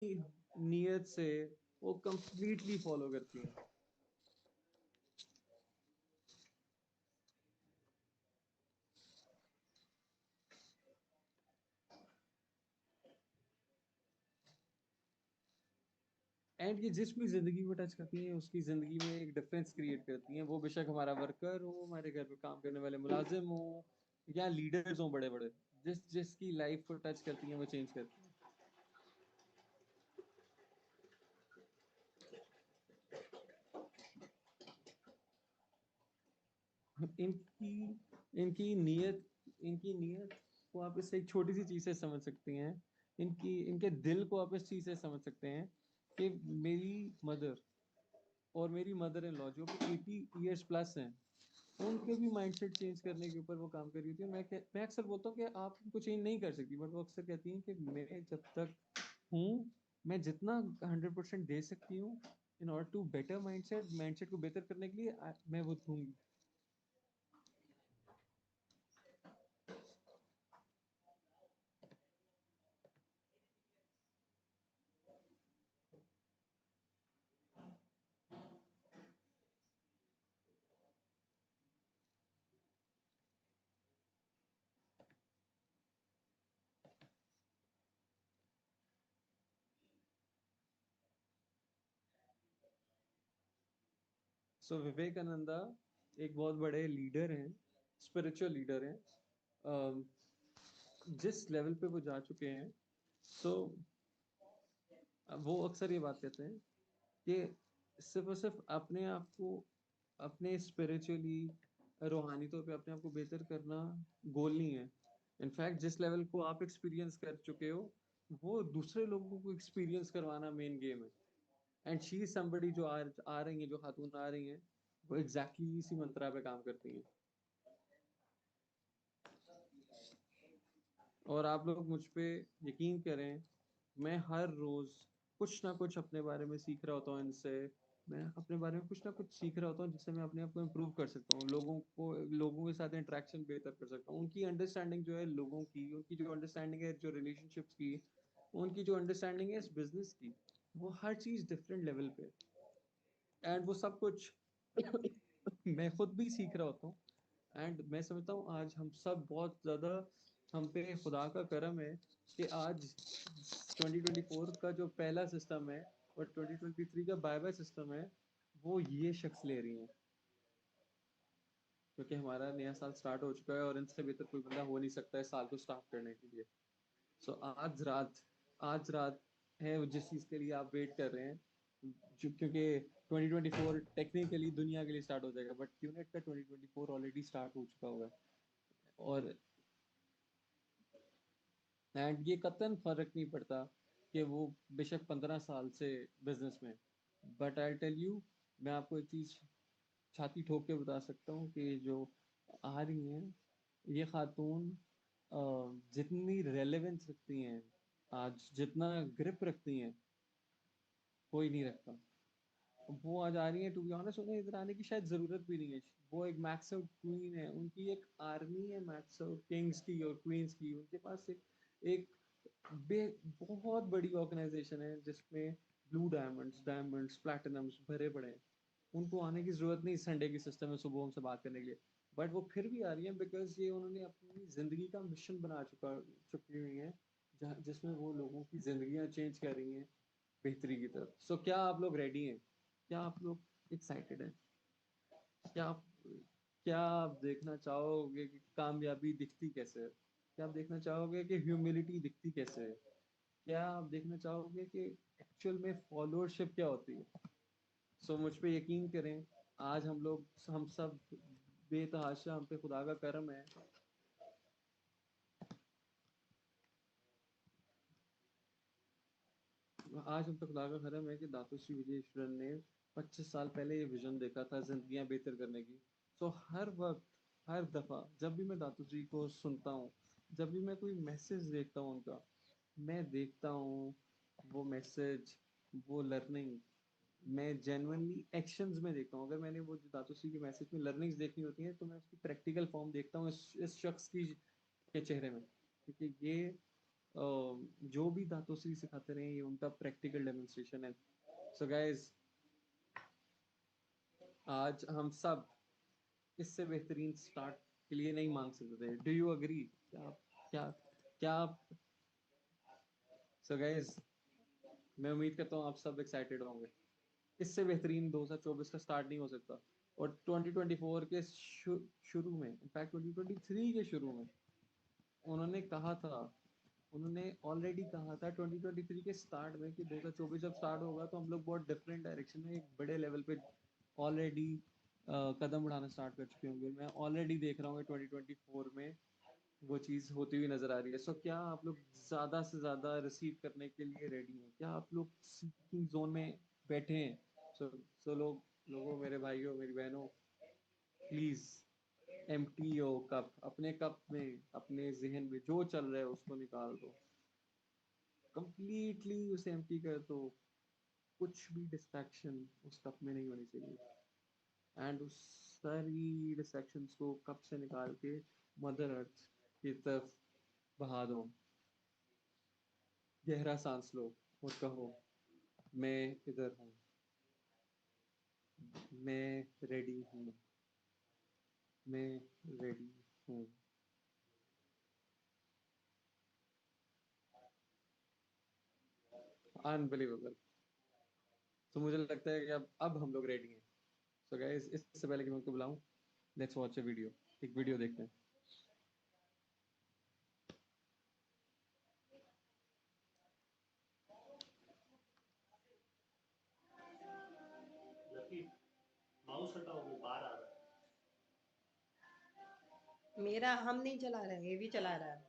नीयत से वो कंप्लीटली फॉलो करती हैं। एंड ये जिस भी जिंदगी को टच करती हैं उसकी जिंदगी में एक डिफरेंस क्रिएट करती हैं, वो बेशक हमारा वर्कर हो, हमारे घर पे काम करने वाले मुलाजिम हो, या लीडर्स हो बड़े बड़े, जिस जिसकी लाइफ को टच करती हैं वो चेंज करती हैं। इनकी नीयत को आप इससे एक छोटी सी चीज से समझ सकते हैं। इनके दिल को आप इस चीज से समझ सकते हैं कि मेरी मदर और मेरी मदर इन लॉ जो कि 80 ईयर्स प्लस हैं, उनके भी माइंडसेट चेंज करने के ऊपर वो काम कर रही थी। मैं अक्सर बोलता हूँ कि आप उनको चेंज नहीं कर सकती, बट वो अक्सर कहती हैं कि मैं जब तक हूँ, मैं जितना 100% दे सकती हूँ in order to better mindset को बेहतर करने के लिए मैं वो दूंगी। सो विवेकानंदा एक बहुत बड़े लीडर हैं, स्पिरिचुअल लीडर हैं। अम, जिस लेवल पे वो जा चुके हैं, सो वो अक्सर ये बात कहते हैं कि सिर्फ और सिर्फ अपने आप को, अपने स्पिरिचुअली, रूहानी तौर पे अपने आप को बेहतर करना गोल नहीं है। इनफैक्ट जिस लेवल को आप एक्सपीरियंस कर चुके हो, वो दूसरे लोगों को एक्सपीरियंस करवाना मेन गेम है। एंड शी इज समबडी जो आ रही हैं, जो खातून आ रही हैं, वो एग्जैक्टली exactly इसी मंत्रा पे काम करती हैं। और आप लोग मुझ पे यकीन करें, मैं हर रोज कुछ ना कुछ अपने बारे में सीख रहा होता हूँ इनसे। मैं अपने बारे में कुछ ना कुछ सीख रहा होता हूँ जिससे मैं अपने आप को इम्प्रूव कर सकता हूँ, लोगों के साथ इंटरेक्शन बेहतर कर सकता हूँ, उनकी अंडरस्टैंडिंग जो है लोगों की, उनकी जो अंडरस्टैंडिंग है जो रिलेशनशिप्स की, उनकी जो अंडरस्टैंडिंग है इस बिजनेस की, वो हर चीज डिफरेंट लेवल पे। एंड वो सब कुछ मैं खुद भी सीख रहा होता हूँ। एंड मैं समझता हूँ आज हम सब बहुत ज्यादा, हम पे खुदा का करम है कि आज 2024 का जो पहला सिस्टम है और 2023 का बाय बाय सिस्टम है, वो ये शख्स ले रही हैं, क्योंकि हमारा नया साल स्टार्ट हो चुका है और इनसे बेहतर कोई बंदा हो नहीं सकता है साल को स्टार्ट करने के लिए। सो आज रात है वो जिस चीज के लिए आप वेट कर रहे हैं, क्योंकि 2024 टेक्निकली दुनिया के लिए स्टार्ट हो जाएगा, बट यूनिट का 2024 ऑलरेडी स्टार्ट हो चुका हुआ है। और एंड ये कतन फर्क नहीं पड़ता कि वो बेशक 15 साल से बिजनेस में, बट आई टेल यू, मैं आपको एक चीज छाती ठोक के बता सकता हूँ कि जो आ रही हैं ये खातून, जितनी रेलेवेंस रखती हैं, आज जितना ग्रिप रखती हैं, कोई नहीं रखता। वो आज आ रही है, टू बी ऑनेस्ट उन्हें इधर आने की शायद जरूरत भी नहीं है। वो एक मैक्स आउट क्वीन है, उनकी एक आर्मी है मैक्स आउट किंग्स की और क्वींस की, उनके पास एक बहुत बड़ी ऑर्गेनाइजेशन है जिसमें ब्लू डायमंड्स प्लैटिनम्स भरे पड़े हैं। उनको आने की जरूरत नहीं संडे की सिस्टम में सुबह हमसे बात करने के लिए, बट वो फिर भी आ रही है बिकॉज ये उन्होंने अपनी जिंदगी का मिशन बना चुकी हुई है, जहाँ जिसमें वो लोगों की जिंदगियां चेंज कर रही हैं बेहतरी की तरफ। सो क्या आप लोग रेडी हैं? क्या आप लोग एक्साइटेड हैं? क्या आप क्या आप देखना चाहोगे कि कामयाबी दिखती कैसे है? क्या आप देखना चाहोगे कि ह्यूमिलिटी दिखती कैसे है? क्या आप देखना चाहोगे कि एक्चुअल में फॉलोअरशिप क्या होती है? सो मुझ पे यकीन करें, आज हम सब बेतहाशा, हम पे खुदा का करम है। आज हम पे खुदा का करम है कि दातू श्री विजयेश्वरन ने 25 साल पहले ये विजन देखा था जिंदगियां बेहतर करने की। सो हर वक्त, हर दफा जब भी मैं दातू जी को सुनता हूँ, जब भी मैं कोई मैसेज देखता हूँ उनका, मैं देखता हूँ वो मैसेज, वो लर्निंग, मैं जेन्युइनली एक्शंस में देखता हूँ। अगर मैंने वो जो दातूश्री के मैसेज में लर्निंग्स देखनी होती हैं तो मैं उसकी प्रैक्टिकल फॉर्म देखता हूँ इस शख्स की के चेहरे में, क्योंकि ये जो भी दातोश्री सिखाते रहे ये उनका प्रैक्टिकल डेमोन्स्ट्रेशन है। सो गाइस, आज हम सब इससे बेहतरीन स्टार्ट के लिए नहीं मांग सकते थे। Do you agree? क्या क्या आप? सो गाइस, मैं उम्मीद करता हूँ आप सब एक्साइटेड होंगे। इससे बेहतरीन 2024 का स्टार्ट नहीं हो सकता। और 2024 के शुरू में, इनफैक्ट 2023 के शुरू में उन्होंने कहा था, उन्होंने ऑलरेडी कहा था 2023 के स्टार्ट में कि 2024 जब स्टार्ट होगा तो हम लोग बहुत डिफरेंट डायरेक्शन में एक बड़े लेवल पे ऑलरेडी कदम उठाना स्टार्ट कर चुके होंगे। मैं ऑलरेडी देख रहा हूँ 2024 में वो चीज़ होती हुई नजर आ रही है। सो क्या आप लोग ज़्यादा से ज़्यादा रिसीव करने के लिए रेडी हैं? क्या आप लोग सीकिंग जोन में बैठे हैं? सो लोगों, मेरे भाइयों, मेरी बहनों, प्लीज़ एम्प्टी योर कप। अपने कप में, अपने जहन में जो चल रहा है उसको निकाल दो, कंप्लीटली उसे एम्प्टी कर दो। कुछ भी डिस्ट्रैक्शन उस कप में नहीं होनी चाहिए। एंड उस सारी डिस्ट्रैक्शंस को कप से निकाल के मदर अर्थ की तरफ बहा दो। गहरा सांस लो और कहो, मैं इधर हूँ, मैं रेडी हूँ, मैं रेडी हूँ। अनबिलीवेबल। तो मुझे लगता है कि अब हम लोग रेडी हैं। सो गाइस, इससे पहले कि मैं उनको बुलाऊं, लेट्स वॉच अ वीडियो। एक वीडियो देखते हैं। माउस हटाओ, वो बाहर आ रहा है। मेरा हम नहीं चला रहे हैं, ये भी चला रहा है।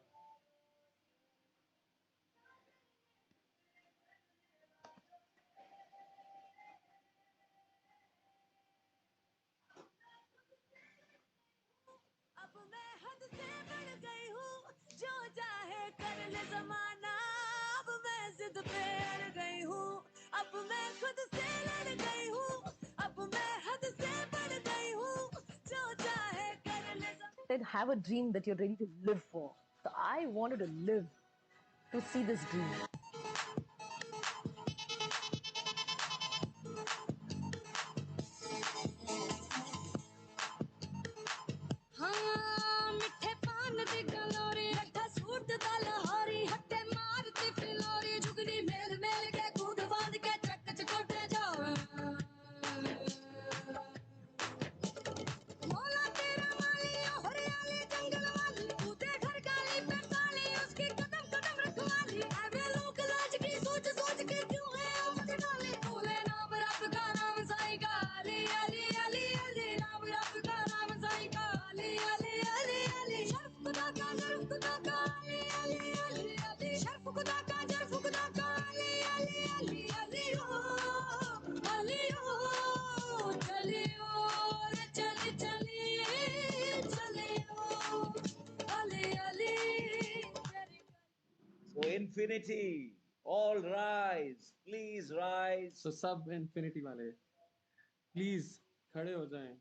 अब मैं हद से बढ़ गई हूँ, जो चाहे कर ले जमाना। अब मैं जिद पे अड़ गई हूँ, अब मैं खुद से लड़ गई हूँ। अब मैं हद से बढ़ गई हूँ, जो चाहे कर ले Then have a dream that you're ready to live for. So I wanted to live to see this dream. हाँ, मिठे पान दी गलोरी, अठा सूट दा लाहौरी, हत्ते मारती फिलोरी, जुगनी मेल मेल के कूद बांध के ट्रक च कोटे जावे। मौला तेरा माली, ओ हरियाली जंगल वाली, कूदे घर गाली पे ताली, उसकी कदम कदम रखवाली। ऐवे लोग लाज की सोच सोच के क्यों है आंख डाली, बोले नाम रब का, नाम साईं का, अली अली अली अली, नाम रब का, नाम साईं का, अली अली अली अली, शर्फ खुदा का, जर्फ खुदा का, अली अली अली अली, शर्फ खुदा का, जर्फ खुदा का, अली अली अली अली ओ, अली ओ, चलियो रे चली चली, चलियो अली अली तेरी। So Infiniti, all rise, please rise. सो सब इन्फिनिटी वाले प्लीज खड़े हो जाएं।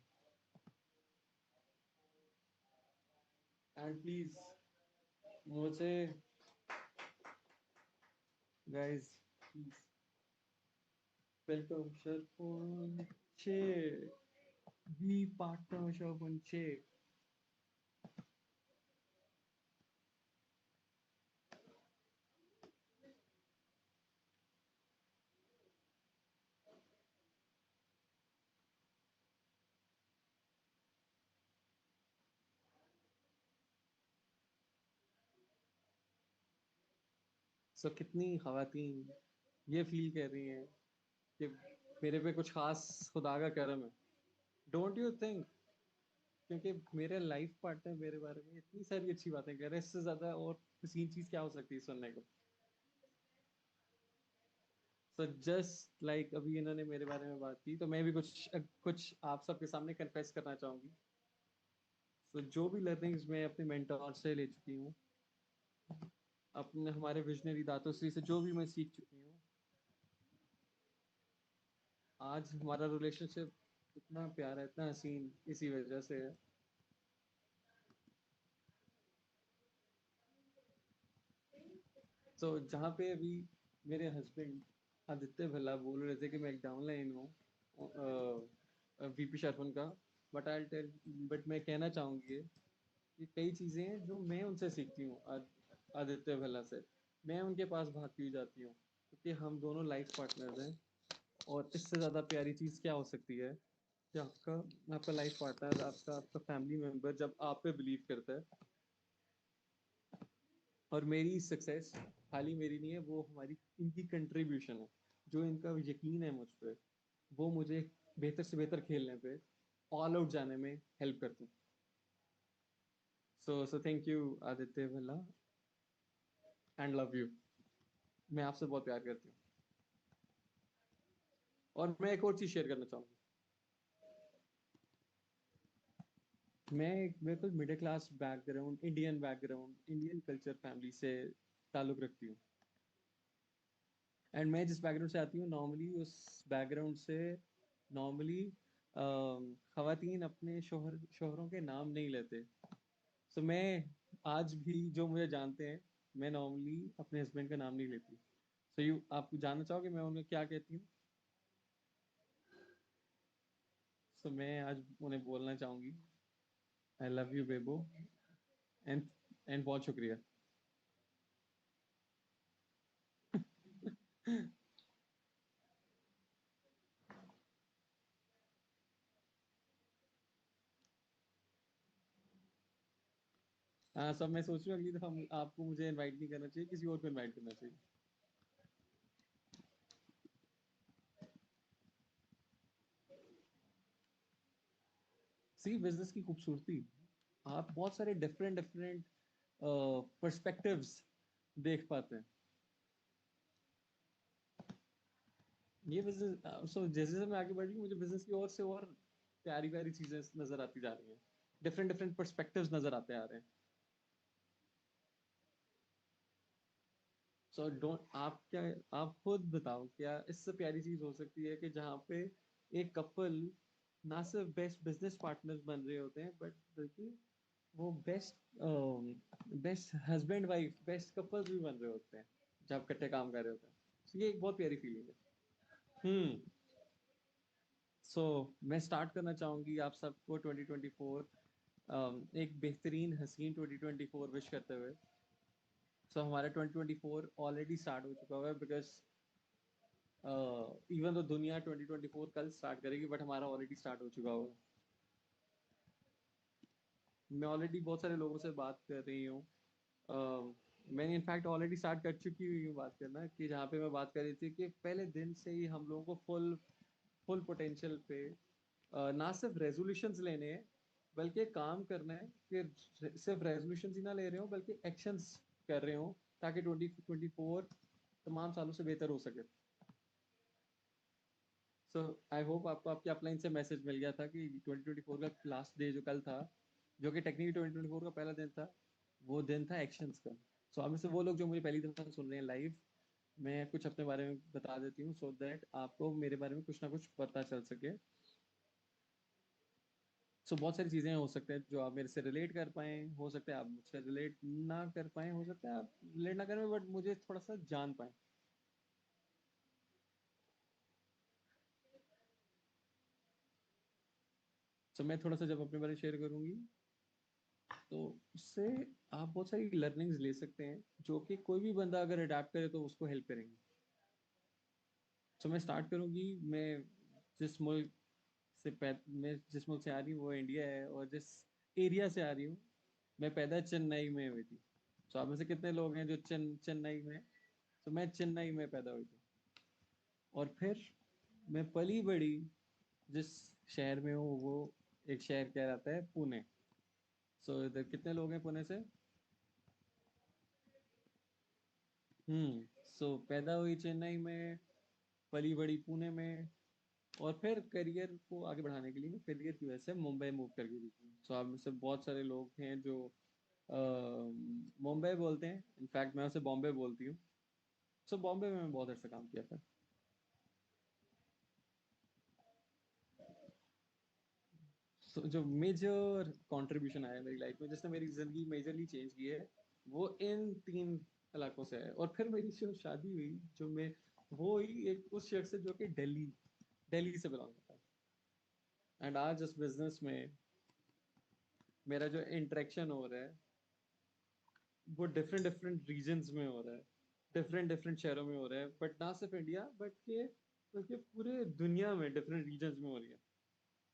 एंड प्लीज मुझे, गाइस, प्लीज वेलकम सरपंचे, बी पार्टनर सरपंचे। सो कितनी खवातीन ये फील कर रही हैं कि मेरे पे कुछ खास खुदा का करम है? Don't you think? क्योंकि मेरे लाइफ पार्टनर मेरे बारे में इतनी सारी अच्छी बातें कह रहे हैं, इससे ज्यादा और हसीन चीज क्या हो सकती है सुनने को? सो जस्ट लाइक अभी इन्होंने मेरे बारे में बात की, तो मैं भी कुछ कुछ आप सबके सामने कन्फेस करना चाहूंगी। सो जो भी लर्निंग्स मैं अपने मेंटोर से ले चुकी हूँ, अपने हमारे विजनरी दातोश्री से जो भी मैं सीख चुकी हूँ, आज हमारा रिलेशनशिप इतना प्यारा, इतना हसीन, इसी वजह से है। सो जहाँ पे अभी मेरे हस्बैंड आदित्य भल्ला बोल रहे थे कि मैं एक डाउनलाइन हूँ वीपी शर्मन का, बट आई टेल बट मैं कहना चाहूँगी कि कई चीज़ें हैं जो मैं उनसे सीखती हूँ, आदित्य भल्ला से। मैं उनके पास भागती हुई जाती हूँ क्योंकि हम दोनों लाइफ पार्टनर्स हैं। और इससे ज़्यादा प्यारी चीज़ क्या हो सकती है कि आपका आपका लाइफ पार्टनर, आपका आपका फैमिली मेम्बर जब आप पे बिलीव करता है। और मेरी सक्सेस खाली मेरी नहीं है, वो हमारी इनकी कंट्रीब्यूशन है। जो इनका यकीन है मुझ पे, वो मुझे बेहतर से बेहतर खेलने पे, ऑल आउट जाने में हेल्प करते हैं। So thank you Aditya Bhalla, and love you. मैं आपसे बहुत प्यार करती हूँ। और मैं एक और चीज़ शेयर करना चाहूँगा। मैं बिल्कुल middle class background, Indian background, Indian culture family से ताल्लुक़ रखती हूँ। एंड मैं जिस बैकग्राउंड से आती हूँ, नॉर्मली उस बैकग्राउंड से नॉर्मली ख़वातीन अपने शोहरों के नाम नहीं लेते। सो मैं आज भी, जो मुझे जानते हैं, मैं नॉर्मली अपने हस्बैंड का नाम नहीं लेती। सो यू आप जानना चाहोगे मैं उन्हें क्या कहती हूँ? सो मैं आज उन्हें बोलना चाहूँगी, I love you Bebo, and बहुत शुक्रिया। हाँ, सब मैं सोच रही हूँ अगली दफ़ा आपको मुझे इनवाइट नहीं करना चाहिए, किसी और को इनवाइट करना चाहिए। सी बिजनेस की खूबसूरती, आप बहुत सारे डिफरेंट डिफरेंट पर्सपेक्टिव्स देख पाते हैं। ये बिजनेस, सो जैसे जैसे मैं आगे बढ़ रही हूँ, मुझे बिजनेस की और से और प्यारी प्यारी चीजें नजर आती जा रही हैं। डिफरेंट डिफरेंट पर्सपेक्टिव्स नजर आते आ रहे हैं। सो डोंट आप क्या आप खुद बताओ, क्या इससे प्यारी चीज हो सकती है कि जहाँ पे एक कपल ना सिर्फ बेस्ट बिजनेस पार्टनर्स बन रहे होते हैं, बट बल्कि वो best husband wife, best couples भी बन रहे होते हैं जब इकट्ठे काम कर रहे होते हैं। So, ये एक बहुत प्यारी फीलिंग है। हम्म। सो मैं स्टार्ट करना चाहूंगी आप सबको 2024 एक बेहतरीन हसीन 2024 विश करते हुए। सो हमारा 2024 ऑलरेडी स्टार्ट हो चुका हुआ है, बिकॉज इवन तो दुनिया 2024 कल स्टार्ट करेगी, बट हमारा ऑलरेडी स्टार्ट हो चुका हुआ है। मैं ऑलरेडी बहुत सारे लोगों से बात कर रही हूँ। मैंने इनफैक्ट ऑलरेडी स्टार्ट कर चुकी हुई हूँ बात करना, कि जहाँ पे मैं बात कर रही थी कि पहले दिन से ही हम लोगों को फुल फुल पोटेंशियल पे ना सिर्फ रेजोल्यूशंस लेने हैं, बल्कि काम करना है कि सिर्फ रेजोल्यूशंस ही ना ले रहे हो, बल्कि एक्शंस कर रहे हो, ताकि 2024 तमाम सालों से बेहतर हो सके। सो आई होप आपको आपके अपलाइन से मैसेज मिल गया था कि 2024 का लास्ट डे जो कल था, जो कि टेक्निकली 2024 का पहला दिन था, वो दिन था एक्शंस का। सो आप में से वो लोग जो मुझे पहली दफा सुन रहे हैं लाइव, मैं कुछ अपने बारे में बता देती हूँ, सो दैट आपको मेरे बारे में कुछ ना कुछ पता चल सके। सो बहुत सारी चीज़ें हो सकते हैं जो आप मेरे से रिलेट कर पाएँ, हो सकता है आप मुझसे रिलेट ना कर पाएँ, हो सकता है आप रिलेट ना करें, बट मुझे थोड़ा सा जान पाएँ। सो मैं थोड़ा सा जब अपने बारे में शेयर करूँगी, तो उससे आप बहुत सारी लर्निंग्स ले सकते हैं, जो कि कोई भी बंदा अगर अडेप्ट करे तो उसको हेल्प करेंगे। सो मैं स्टार्ट करूँगी, जिस मुल्क मैं जिस मुल्क से आ रही हूँ वो इंडिया है, और जिस एरिया से आ रही हूँ, मैं पैदा चेन्नई में हुई थी। सो आप में से कितने लोग हैं जो चेन्नई में? तो मैं चेन्नई में पैदा हुई थी, और फिर मैं पली बड़ी जिस शहर में हूँ, वो एक शहर कहलाता है पुणे। सो इधर कितने लोग हैं पुणे से? सो पैदा हुई चेन्नई में, पली बड़ी पुणे में, और फिर करियर को आगे बढ़ाने के लिए मैं करियर की वजह से मुंबई मूव कर गई थी। सो आप में से बहुत सारे लोग हैं जो मुंबई बोलते हैं, इनफैक्ट मैं उसे बॉम्बे बोलती हूँ। सो बॉम्बे में मैं बहुत अच्छा काम किया था। सो जो मेजर कंट्रीब्यूशन आया मेरी लाइफ में, जिसने मेरी जिंदगी मेजरली चेंज की है, वो इन तीन इलाकों से है। और फिर मेरी जो शादी हुई, जो मैं वो हुई एक उस शख्स से जो कि दिल्ली दिल्ली से बिलोंग करता है। एंड आज इस बिजनेस में मेरा जो इंटरेक्शन हो रहा है वो डिफरेंट डिफरेंट रीजन्स में हो रहा है, डिफरेंट डिफरेंट शहरों में हो रहा है, बट ना सिर्फ इंडिया बल्कि पूरे दुनिया में डिफरेंट रीजन्स में हो रही है।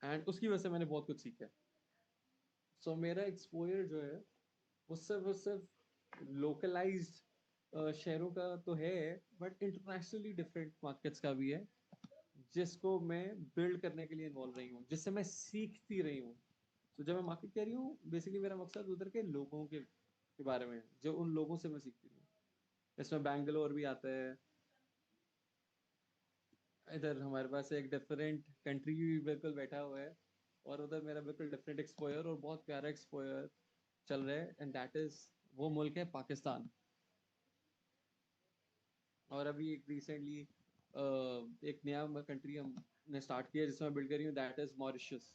एंड उसकी वजह से मैंने बहुत कुछ सीखा है। सो मेरा एक्सपोजर जो है वो सिर्फ लोकलाइज्ड शहरों का तो है, बट इंटरनेशनली डिफरेंट मार्केट्स का भी है, जिसको मैं बिल्ड करने के लिए इन्वॉल्व रही हूँ, जिससे मैं सीखती रही हूँ। तो जब मैं मार्केट कह रही हूँ, बेसिकली मेरा मकसद उधर के लोगों के बारे में है, जो उन लोगों से मैं सीखती हूँ। इसमें बैंगलोर भी आता है, इधर हमारे पास एक डिफरेंट कंट्री भी बिल्कुल बैठा हुआ है, और उधर मेरा बिल्कुल डिफरेंट एक्सपोयर और बहुत प्यारा एक्सपोयर चल रहा है, एंड दैट इज वो मुल्क है पाकिस्तान। और अभी एक रिसेंटली एक नया कंट्री हमने स्टार्ट किया जिसमें बिल्ड करी हूँ, दैट इज मॉरिशस।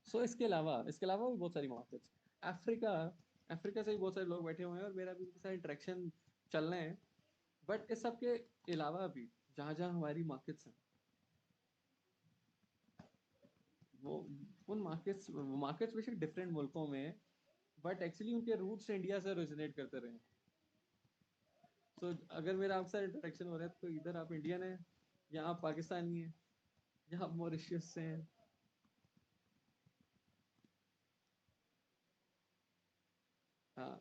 सो इसके अलावा भी बहुत सारी मार्केट्स, अफ्रीका अफ्रीका से भी बहुत सारे लोग बैठे हुए हैं और मेरा भी उनके साथ इंटरेक्शन चल रहे हैं। बट इस सब के अलावा भी जहाँ जहाँ हमारी मार्केट्स हैं, वो उन मार्केट्स बेशक डिफरेंट मुल्कों में है, बट एक्चुअली उनके रूट्स इंडिया से ओरिजिनेट करते रहे। अगर मेरा आपके साथ इंटरेक्शन हो रहा है तो इधर आप इंडियन है, या आप पाकिस्तानी है, या आप मॉरिशियस से हैं। हाँ।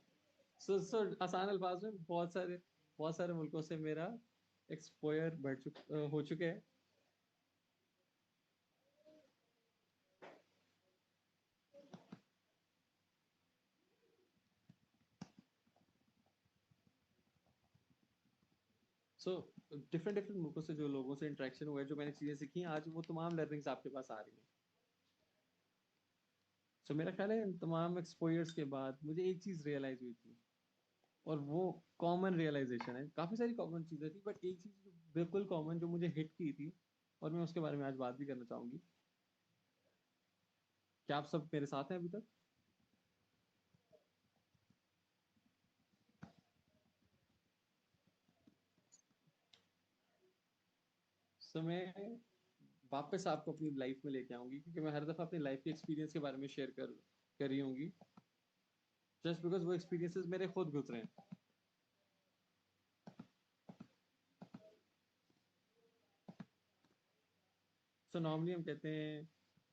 आसान अल्फाज में बहुत सारे मुल्कों से मेरा एक्सपोयर हो चुके हैं। सो डिफरेंट डिफरेंट मुल्कों से जो लोगों से इंटरेक्शन हुआ है, जो मैंने चीजें सीखी हैं, आज वो तमाम लर्निंग्स आपके पास आ रही हैं। मेरा ख्याल है इन तमाम एक्सपोजर्स के बाद मुझे एक चीज रियलाइज हुई थी, और वो कॉमन रियलाइजेशन है। काफी सारी कॉमन चीजें थी, बट एक चीज बिल्कुल कॉमन जो मुझे हिट की थी, और मैं उसके बारे में आज बात भी करना चाहूंगी। क्या आप सब मेरे साथ हैं अभी तक? मैं वापस आपको अपनी लाइफ में लेके आऊंगी, क्योंकि मैं हर दफा अपनी लाइफ के एक्सपीरियंस के बारे में शेयर कर रही होंगी, जस्ट बिकॉज वो एक्सपीरियंसेस मेरे खुद गुजरे हैं। नॉर्मली हम कहते हैं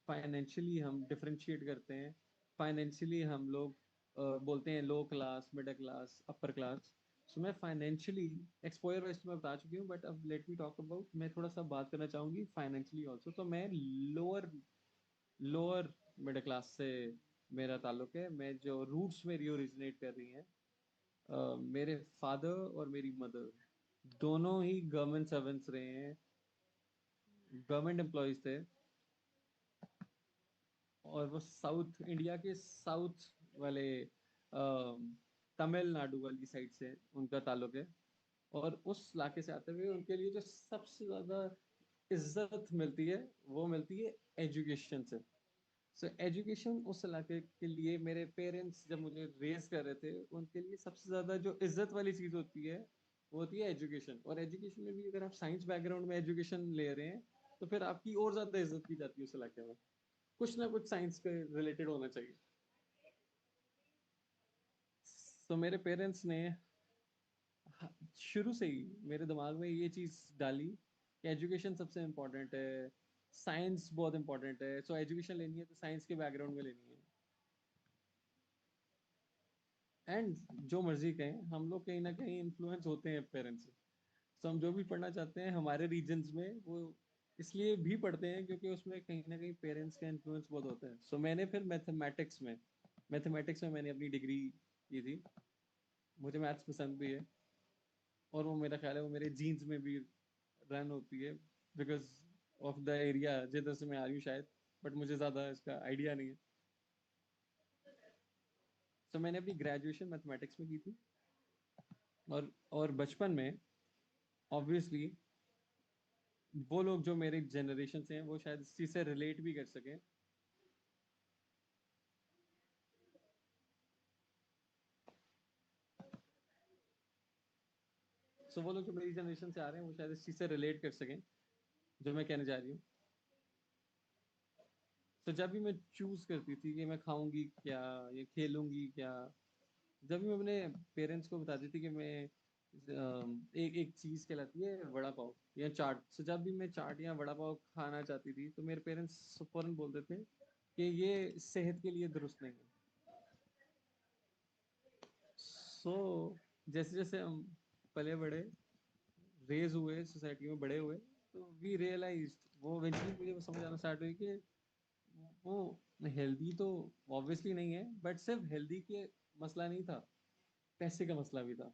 फाइनेंशियली हम डिफरेंशिएट करते हैं। फाइनेंशियली हम लोग बोलते हैं low class, middle class, upper class. मैं फाइनेंशियली एक्सपोयर वाइज तो मैं बता चुकी हूँ, बट अब लेट मी टॉक अबाउट, मैं थोड़ा सा बात करना चाहूंगी फाइनेंशियली ऑल्सो। तो मैं लोअर लोअर मिडिल क्लास से मेरा ताल्लुक है। मैं जो रूट्स मेरी ओरिजिनेट कर रही हैं, मेरे फादर और मेरी मदर दोनों ही गवर्नमेंट सर्वेंट्स रहे हैं, गवर्नमेंट एम्प्लॉयज थे। और वो साउथ इंडिया के साउथ वाले तमिलनाडु वाली साइड से उनका ताल्लुक है। और उस इलाके से आते हुए उनके लिए जो सबसे ज्यादा इज्जत मिलती है, वो मिलती है एजुकेशन से। एजुकेशन उस इलाके के लिए, मेरे पेरेंट्स जब मुझे रेज कर रहे थे, उनके लिए सबसे ज्यादा जो इज्जत वाली चीज होती है वो होती है एजुकेशन। और एजुकेशन में भी अगर आप साइंस बैकग्राउंड में एजुकेशन ले रहे हैं, तो फिर आपकी और ज्यादा इज्जत की जाती है उस इलाके में। कुछ ना कुछ साइंस के रिलेटेड होना चाहिए। मेरे पेरेंट्स ने शुरू से ही मेरे दिमाग में ये चीज डाली कि एजुकेशन सबसे इम्पोर्टेंट है, साइंस बहुत इंपॉर्टेंट है। एजुकेशन लेनी है तो साइंस के बैकग्राउंड में लेनी है। एंड जो मर्जी कहें, हम लोग कहीं ना कहीं इन्फ्लुएंस होते हैं पेरेंट्स से। हम जो भी पढ़ना चाहते हैं हमारे रीजन्स में, वो इसलिए भी पढ़ते हैं क्योंकि उसमें कहीं ना कहीं पेरेंट्स का इन्फ्लुएंस बहुत होता है। मैंने फिर मैथमेटिक्स में मैंने अपनी डिग्री की थी। मुझे मैथ्स पसंद भी है, और वो मेरा ख्याल है वो मेरे जीन्स में भी रन होती है, बिकॉज ऑफ द एरिया जिधर से मैं आ रही हूँ शायद, बट मुझे ज़्यादा इसका आइडिया नहीं है। मैंने अपनी ग्रेजुएशन मैथमेटिक्स में की थी। और बचपन में ऑब्वियसली वो लोग जो मेरे जनरेशन से हैं, वो शायद इस चीज़ से रिलेट भी कर सकें। सो वो लोग जो मेरी जनरेशन से आ रहे हैं वो शायद इस चीज़ से रिलेट कर सकें जो मैं कहने जा रही हूँ। तो जब भी मैं चूज करती थी कि मैं खाऊंगी क्या या खेलूंगी क्या, जब भी मैं अपने पेरेंट्स को बताती थी कि मैं एक एक चीज कहलाती है वड़ा पाव या चाट, so जब भी मैं चाट या वड़ा पाव खाना चाहती थी तो मेरे पेरेंट्स फौरन बोलते थे कि ये सेहत के लिए दुरुस्त नहीं है। सो जैसे जैसे हम पले बड़े रेज हुए सोसाइटी में बड़े हुए, तो वी रियलाइज वो इवेंचुअली मुझे वो समझ आना स्टार्ट हुई कि वो हेल्दी तो ऑब्वियसली नहीं है, बट सिर्फ हेल्दी के मसला नहीं था, पैसे का मसला भी था।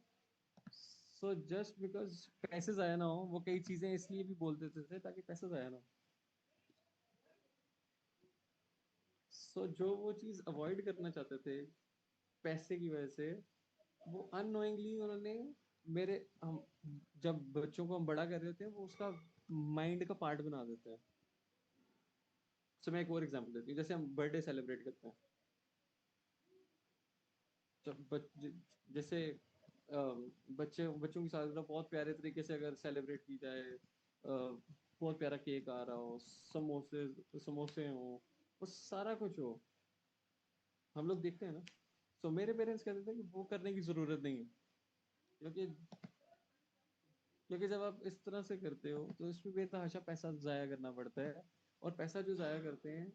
सो जस्ट बिकॉज पैसे ज़ाया ना हो, वो कई चीज़ें इसलिए भी बोल देते थे ताकि पैसा ज़ाया ना हो। सो जो वो चीज़ अवॉइड करना चाहते थे पैसे की वजह से, वो अननोइंगली उन्होंने मेरे हम जब बच्चों को हम बड़ा कर रहे होते हैं वो उसका माइंड का पार्ट बना देते हैं। सो मैं एक और एग्जांपल देती हूँ, जैसे हम बर्थडे सेलिब्रेट करते हैं, जब जैसे बच्चे बच्चों की सालगिरह बहुत प्यारे तरीके से अगर सेलिब्रेट की जाए, बहुत प्यारा केक आ रहा हो, समोसे समोसे हो, वो सारा कुछ हो, हम लोग देखते हैं ना। सो मेरे पेरेंट्स कहते थे कि वो करने की ज़रूरत नहीं है, क्योंकि क्योंकि जब आप इस तरह से करते हो तो इसमें बेतहाशा पैसा ज़ाया करना पड़ता है, और पैसा जो ज़ाया करते हैं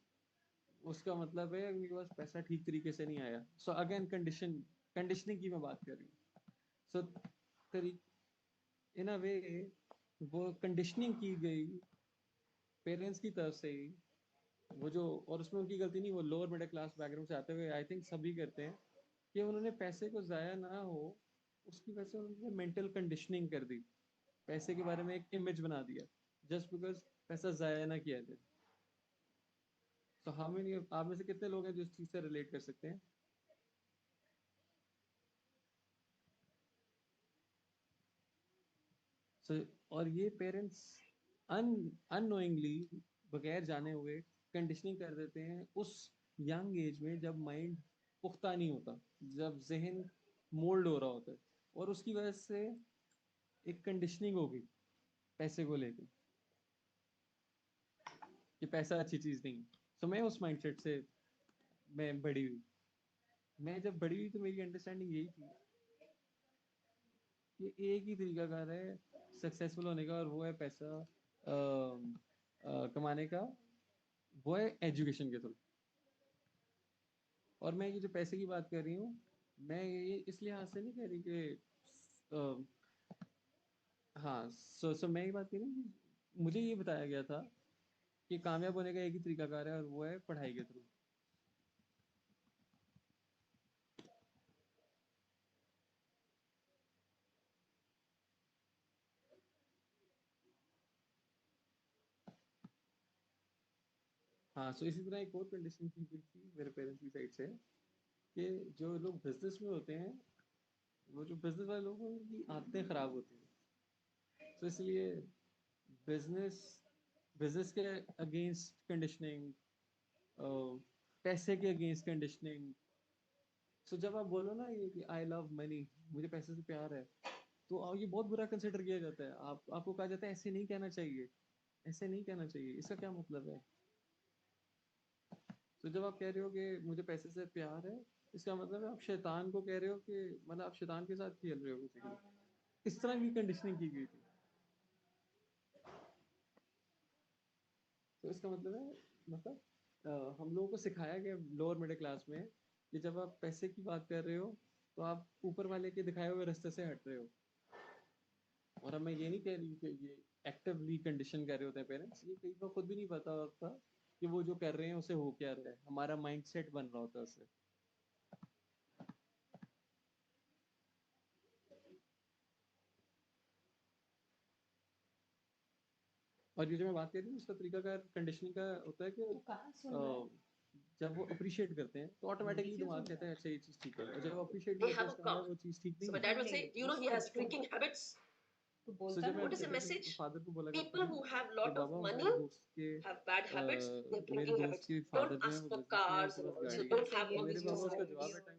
उसका मतलब है उनके पास पैसा ठीक तरीके से नहीं आया। सो अगेन कंडीशनिंग की मैं बात कर रही हूँ। सो तरी इन अ वे वो कंडीशनिंग की गई पेरेंट्स की तरफ से ही, वो जो, और उसमें उनकी गलती नहीं, वो लोअर मिडिल क्लास बैकग्राउंड से आते हुए आई थिंक सभी करते हैं कि उन्होंने पैसे को ज़ाया ना हो उसकी वजह से उन्होंने मेंटल कंडीशनिंग कर दी, पैसे के बारे में एक इमेज बना दिया जस्ट बिकॉज पैसा ज़ाया ना किया जाए। तो हमें आप में से कितने लोग हैं जो इस चीज़ से रिलेट कर सकते हैं? सो और ये पेरेंट्स अननोइंगली, बगैर जाने हुए कंडीशनिंग कर देते हैं उस यंग एज में जब माइंड पुख्ता नहीं होता, जब जहन मोल्ड हो रहा होता है, और उसकी वजह से एक कंडीशनिंग होगी पैसे को लेकर कि पैसा अच्छी चीज़ नहीं है। सो मैं उस माइंडसेट से मैं बड़ी हुई। मैं जब बड़ी हुई तो मेरी अंडरस्टैंडिंग यही थी कि एक ही तरीका कार है सक्सेसफुल होने का, और वो है पैसा कमाने का, वो है एजुकेशन के थ्रू। और मैं ये जो पैसे की बात कर रही हूँ, मैं ये इस लिहाज से नहीं कह रही कि हाँ, सो मैं ये बात कर रही हूँ कि मुझे ये बताया गया था कि कामयाब होने का एक ही तरीका कार है, और वो है पढ़ाई के थ्रू। हाँ, सो इसी तरह एक और कंडीशन की गई थी मेरे पेरेंट्स की साइड से कि जो लोग बिजनेस में होते हैं, वो जो बिजनेस वाले लोग हैं उनकी आदतें खराब होती हैं। तो इसलिए बिजनेस बिजनेस के अगेंस्ट कंडीशनिंग, पैसे के अगेंस्ट कंडीशनिंग। सो जब आप बोलो ना ये कि आई लव मनी, मुझे पैसे से प्यार है, तो ये बहुत बुरा कंसिडर किया जाता है। आपको कहा जाता है ऐसे नहीं कहना चाहिए, ऐसे नहीं कहना चाहिए, इसका क्या मतलब है? तो जब आप कह रहे हो कि मुझे पैसे से प्यार है, इसका मतलब है आप शैतान को कह रहे हो कि मतलब आप शैतान के साथ खेल रहे हो बेसिकली। इस तरह की कंडीशनिंग की गई थी। तो इसका मतलब है, मतलब हम लोगों को सिखाया गया लोअर मिडिल क्लास में कि जब आप पैसे की बात कर रहे हो तो आप ऊपर वाले के दिखाए हुए रास्ते से हट रहे हो। और अब मैं ये नहीं कह रही कि ये एक्टिवली कंडीशन कर रहे होते हैं पेरेंट्स, ये कई बार खुद भी नहीं पता होता कि वो जो कर रहे हैं उसे हो क्या रहा है, हमारा माइंड सेट बन रहा होता है उससे। और ये जो मैं बात कर रही हूँ उसका तरीका का कंडीशनिंग का होता है कि तू कहाँ सुन रहा है? जब वो अप्रिशिएट करते हैं तो ऑटोमेटिकली क्यों दिमाग सुन कहता रहा है है? अच्छा ये चीज़ ठीक है, और जब अप्रिशिएट नहीं They होता have a इसका मतलब problem. वो चीज़ ठीक So नहीं my है। dad would नहीं, say, "Do you know he उसको has तू drinking habits?" तू सो बोलता जब ना। मैं What is the जब अपने message? फादर को बोला करती People थी who have कि lot of बाबा money मेरे दोस्त के have bad habits. They're मेरे drinking दोस्त habits. के Don't फादर जो हैं ask वो for बिजनेसमैन हैं, cars, उनके पास so गाड़ी है। don't अच्छा have ये all मेरे these वीडियो पापा उसका facilities. जवाब वीडियो है टाइम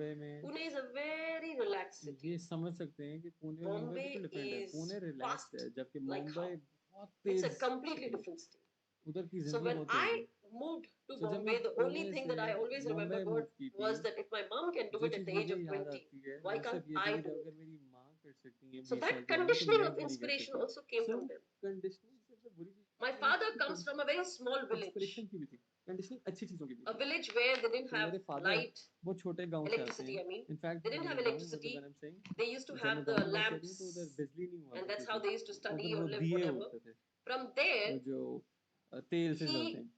मुंबई में Pune is a very relaxed city. ये समझ सकते हैं कि पुणे और मुंबई Bombay बिल्कुल डिफरेंट है। is पुणे रिलैक्स्ड fast, है जबकि like मुंबई how बहुत it's a Tej completely different city. उधर की So जिंदगी when बहुत अलग है। I moved to तो जब मैं Bombay, the only Pune thing से that I always Bombay remembered move की थी, was that if my mom can do जो it at cheese the age मुझे of याद 20, आती है why वो can't सिर्फ ये I थी कि do जब it? अगर मेरी माँ कर सकती है So 20 साल that की उम्र में तो conditioning मैं of क्यों नहीं कर inspiration सकता? also came so from them. Conditioning सबसे बुरी My cheese father comes from a very small village, inspiration की भी थी, कंडीशनिंग अच्छी चीज़ों की भी a थी। village where they didn't तो have मेरे फादर light, बहुत छोटे गांव से आते electricity, हैं। I mean. In fact They didn't have गांव मतलब electricity. When I am saying They used to जब have मैं the गांव की बात कर रही हूँ तो उधर lamps, बिजली नहीं हुआ and करती that's how थी। they used to study उधर or वो live, दिए whatever. होते थे, From वो there, जो तेल से जलते he हैं।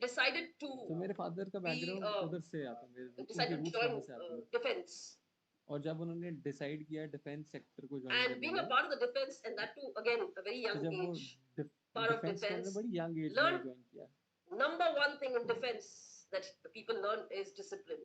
decided to तो मेरे फादर का be बैकग्राउंड उधर से आता है, मेरे उनकी decided to रूट्स join वहाँ से आती हैं। defense. और जब उन्होंने डिसाइड किया डिफेंस सेक्टर को ज्वाइन And करने being a का, part of the defense, and that too again a very तो young जब वो age, part of डिफेंस को उन्होंने defense, बड़ी यंग एज में learn ज्वाइन किया। number one thing in defense that the people learn is discipline.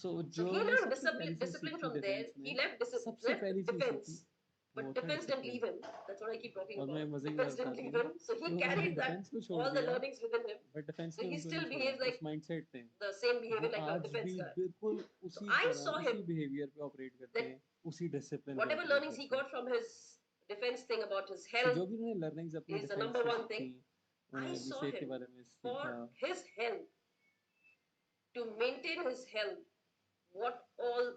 So So जो he मैंने learned सबसे पहली चीज discipline सीखी from there. डिफेंस He में, left सबसे पहली चीज सीखी defense, वो but था defense didn't discipline. leave him. That's what I keep talking और मैं about. मजे की बात Defense didn't बताती leave हूँ him, so कि he उन्होंने carried that डिफेंस को छोड़ all the दिया, learnings within him. But defence So ने he उनको still नहीं छोड़ा behaves like उस माइंडसेट ने। the same वो behavior like a आज defense भी guy. बिल्कुल So उसी I तरह saw उसी him बिहेवियर पे ऑपरेट करते that हैं, उसी डिसिप्लिन पे whatever ऑपरेट learnings he करते हैं। got from his defense thing about his तो health जो भी उन्होंने लर्निंग्स अपने is the डिफेंस number से one सीखी, thing. I उन्होंने saw अभिषेक के him बारे में for सीखा। his health, to maintain his health, what all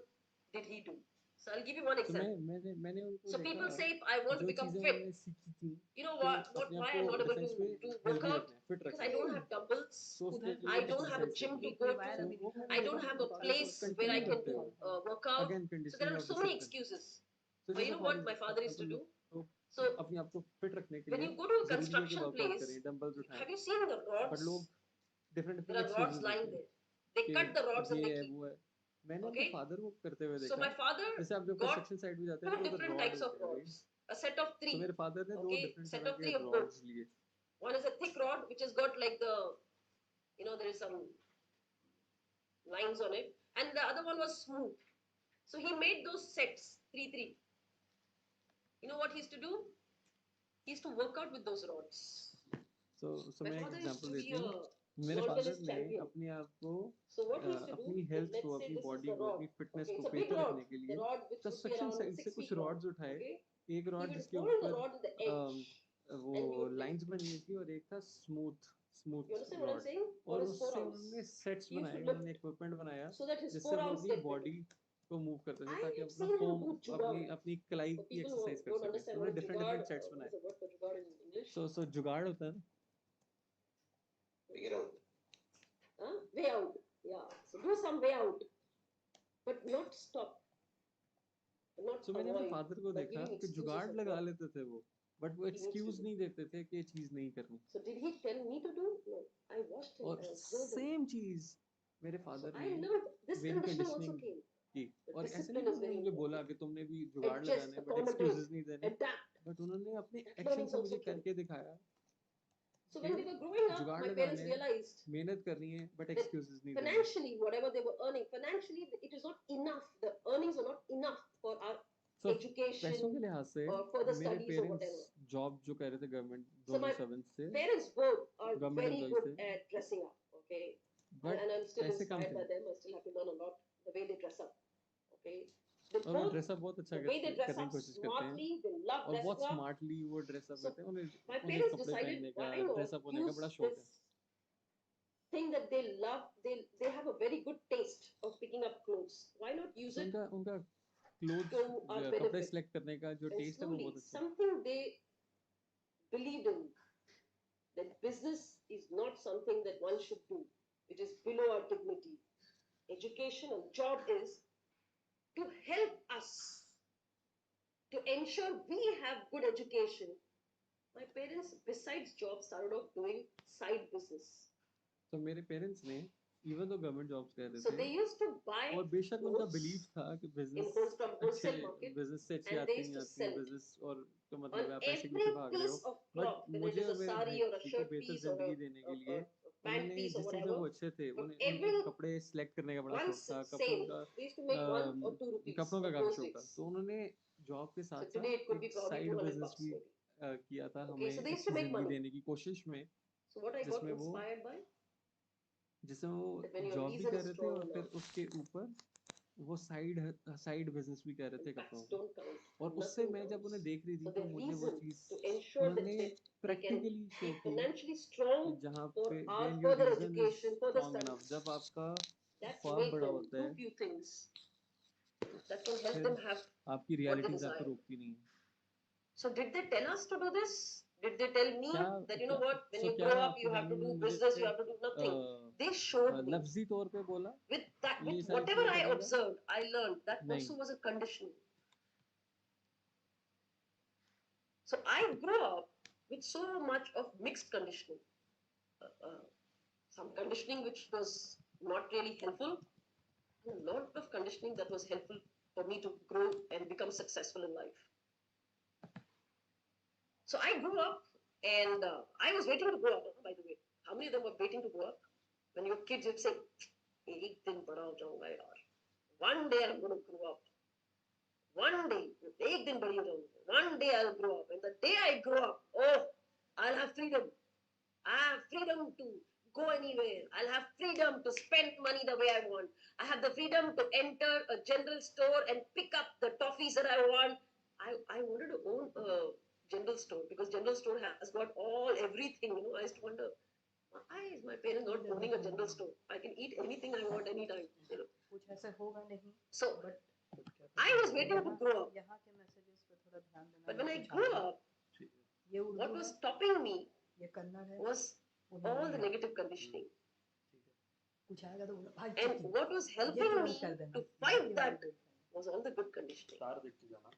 did he do? So I'll give you one तो example. मैंने उनको So देखा, people say if I want to जो become चीजें fit, उन्होंने सीखी थी you know कि what अपने why आप I'm को not able डिफेंस to में do हेल्दी workout? रखना है, फिट Because रखना I है, don't have dumbbells, तो उसके लिए I वो don't have a exercise gym करते to हैं। go सो to, वो मैंने I देखा don't कि have a आप फादर को place where continue I can करते do हो, workout. Again So there conditioning are of so many discipline. excuses. तो But you जैसे know for what my father used to do? तो So अपने आप को फिट रखने के when लिए you go to a जरूरी है कि construction वर्कआउट place, करें, डंबल्स उठाएं, have you seen the but लोग rods? Different There different are rods excuses lying देते हैं there. They cut the rods कि and ये they है keep. वो है। मैंने अपने Okay? फादर को करते हुए So देखा, my father जैसे आप जब got कंस्ट्रक्शन साइट में जाते हैं two तो उधर different रॉड types of होते हैं, right? rods, a set of तो three. मेरे फादर ने दो Okay, डिफरेंट set तरह of के three of रॉड्स both. लिए। One is a thick rod which has got like the, you know, there is some lines on it, and the other one was smooth. So he made those sets, 3-3. You know what he used to do? He used to work out with those rods. So My मैं एक father used example to be देती हूँ। a मेरे lawn father tennis ने champion. अपने आप को So what he used to do, अपनी is, हेल्थ let's को, say अपनी this is बॉडी the को, rod. अपनी फिटनेस Okay, को it's a big बेहतर rod. रखने के The लिए rod which would be construction around site से 6 कुछ feet long. रॉड्स उठाए, Okay, एक he रॉड would जिसके hold the ऊपर rod on the edge, वो and he would लाइंस बनी हुई थी और एक था smooth You understand what I'm rod, saying? For और his उससे forearms. उन्होंने सेट्स He used to बनाए, उन्होंने lift इक्विपमेंट बनाया so that his जिससे वो forearms अपनी get bigger. बॉडी को मूव करते थे I ताकि have अपना seen him फोम do अपनी jugaad. अपनी कलाई For की people एक्सरसाइज who कर don't सकें। understand तो what उन्होंने is different jugaad, different sets what बनाए। is the word for jugaad in English? सो जुगाड़ होता है ना, Figure out. Huh? Way out. Yeah. So do some way out, but not stop, not तो मैंने अपने avoid फादर को by देखा giving कि excuses जुगाड़ of लगा what लेते थे वो, बट वो he needs to excuse do. नहीं देते थे कि ये चीज नहीं करनी। So did he tell me to do? No. I watched him. और I observed him. सेम चीज मेरे So फादर I ने learned this मेरी conditioning also कंडीशनिंग came. की। The और ऐसे नहीं discipline कि is उन्होंने very मुझे important. बोला कि तुमने भी जुगाड़ Adjust, लगाने, बट accommodate, एक्सक्यूजेस नहीं देने, adapt. बट उन्होंने अपने That एक्शन learnings से also मुझे came. करके दिखाया So कि when we were growing up, जुगाड़ my लगाने parents हैं, realized मेहनत करनी है, बट that एक्सक्यूजेस नहीं देने। financially, whatever they were earning, financially it is not enough. The earnings are not enough for our So पैसों education के लिहाज से or further मेरे studies or parents whatever. Job जो कर रहे थे गवर्नमेंट, So दोनों my सर्वेंट्स से, parents both are government very employees good थे, at dressing up. Okay, but and I'm still पैसे कम inspired थे by them. I still have to learn a lot the way they dress up. Okay, they और वो both dress up बहुत अच्छा the way they dress करने up की कोशिश करते हैं smartly, they love और बहुत dressing up. स्मार्टली वो ड्रेसअप So करते हैं। उन्हें my उन्हें parents कपड़े decided पहनने का, why not ड्रेसअप होने का use बड़ा शौक है। this thing that they love. They have a very good taste of picking up clothes. Why not use तो it उनका उनका क्लोथ्स to our कपड़े benefit? सिलेक्ट करने का जो And टेस्ट है वो slowly, बहुत अच्छा है। something they believed in, that business is not something that one should do. It is below our dignity. Education and job is to help us to ensure we have good education. My parents, besides job, started off doing side business. तो मेरे parents ने even तो government jobs कर रहे So they थे used to buy और बेशक उनका clothes बिलीव था कि in बिजनेस from अच्छे, wholesale market, बिजनेस से अच्छी and आती they नहीं used to आती, sell it. बिजनेस और तो On मतलब आप पैसे के every पीछे भाग रहे हो, piece of but cloth, whether it मुझे is और a मेरे sari भाई or a को shirt बेहतर piece or जिंदगी देने के लिए a pant उन्होंने piece or जिस चीज़ में whatever, वो अच्छे थे, from उन्हें every उनको कपड़े सिलेक्ट करने का बड़ा one शौक था, कपड़ों sale, का they used to make 1 or 2 rupees कपड़ों का of काफ़ी those शौक था। days. तो उन्होंने जॉब के So साथ today it साथ could be एक probably साइड 200 बिजनेस bucks भी maybe. किया था Okay, so हमें they used to अच्छी make जिंदगी money. देने की कोशिश में, So what I got जिसमें वो inspired by, जिसमें वो that when your जॉब भी reason कर is रहे थे strong और फिर enough, उसके ऊपर वो साइड बिजनेस भी कर रहे थे कपड़ों Facts का। don't count. और उससे Nothing मैं जब उन्हें counts. देख रही थी So तो the मुझे वो reason cheese to ensure that उन्होंने they can practically show be की financially कि strong जहाँ for पे our when your further reason is education, further strong enough, studies, जब आपका that ख्वाब made बड़ा them होता do है few things that can help फिर them have आपकी what they रियलिटीज आपको desire. रोकती नहीं है। So did they tell us to do this? Did they tell me क्या that you know क्या what, when सो you क्या grow up आपकी you have to फैमिली ने do मुझे business, you सिर्फ have to do nothing? They showed me लफ्जी तौर पे बोला with that, ये with सारी whatever चीजें I करेगा? observed, I learned that नहीं। also was a conditioning. So I grew up with so much of mixed conditioning. Uh, some conditioning which was not really helpful, and a lot of conditioning that was helpful for me to grow and become successful in life. So I grew up, and I was waiting to grow up, by the way. How many of them were waiting to grow up? When you were kids, you'd say, "Ek din bada ho jaunga yaar. One day I'm going to grow up. One day, ek din badi ho jaunga. One day I'll grow up. And the day I grow up, oh, I'll have freedom. I have freedom to go anywhere. I'll have freedom to spend money the way I want. I have the freedom to enter a general store and pick up the toffees that I want. I wanted to own a general store because general store has got everything. You know, I used to wonder, why is my parents not owning a general store? I can eat anything I want anytime. You know. कुछ ऐसे होगा नहीं So but I was waiting to grow up. यहाँ के messages पे थोड़ा ध्यान देना But when I कुछ grew आएगा। up, ये उर्दू what was है, stopping me ये कन्नड़ है, was वो all हिंदी the है। negative conditioning. कुछ आएगा तो बोलो, भाई And चुप what was ये helping तुरंत me कर देना, to बाकी fight हम that लोग देख लेंगे। was all the good conditioning. तार देखते जाना।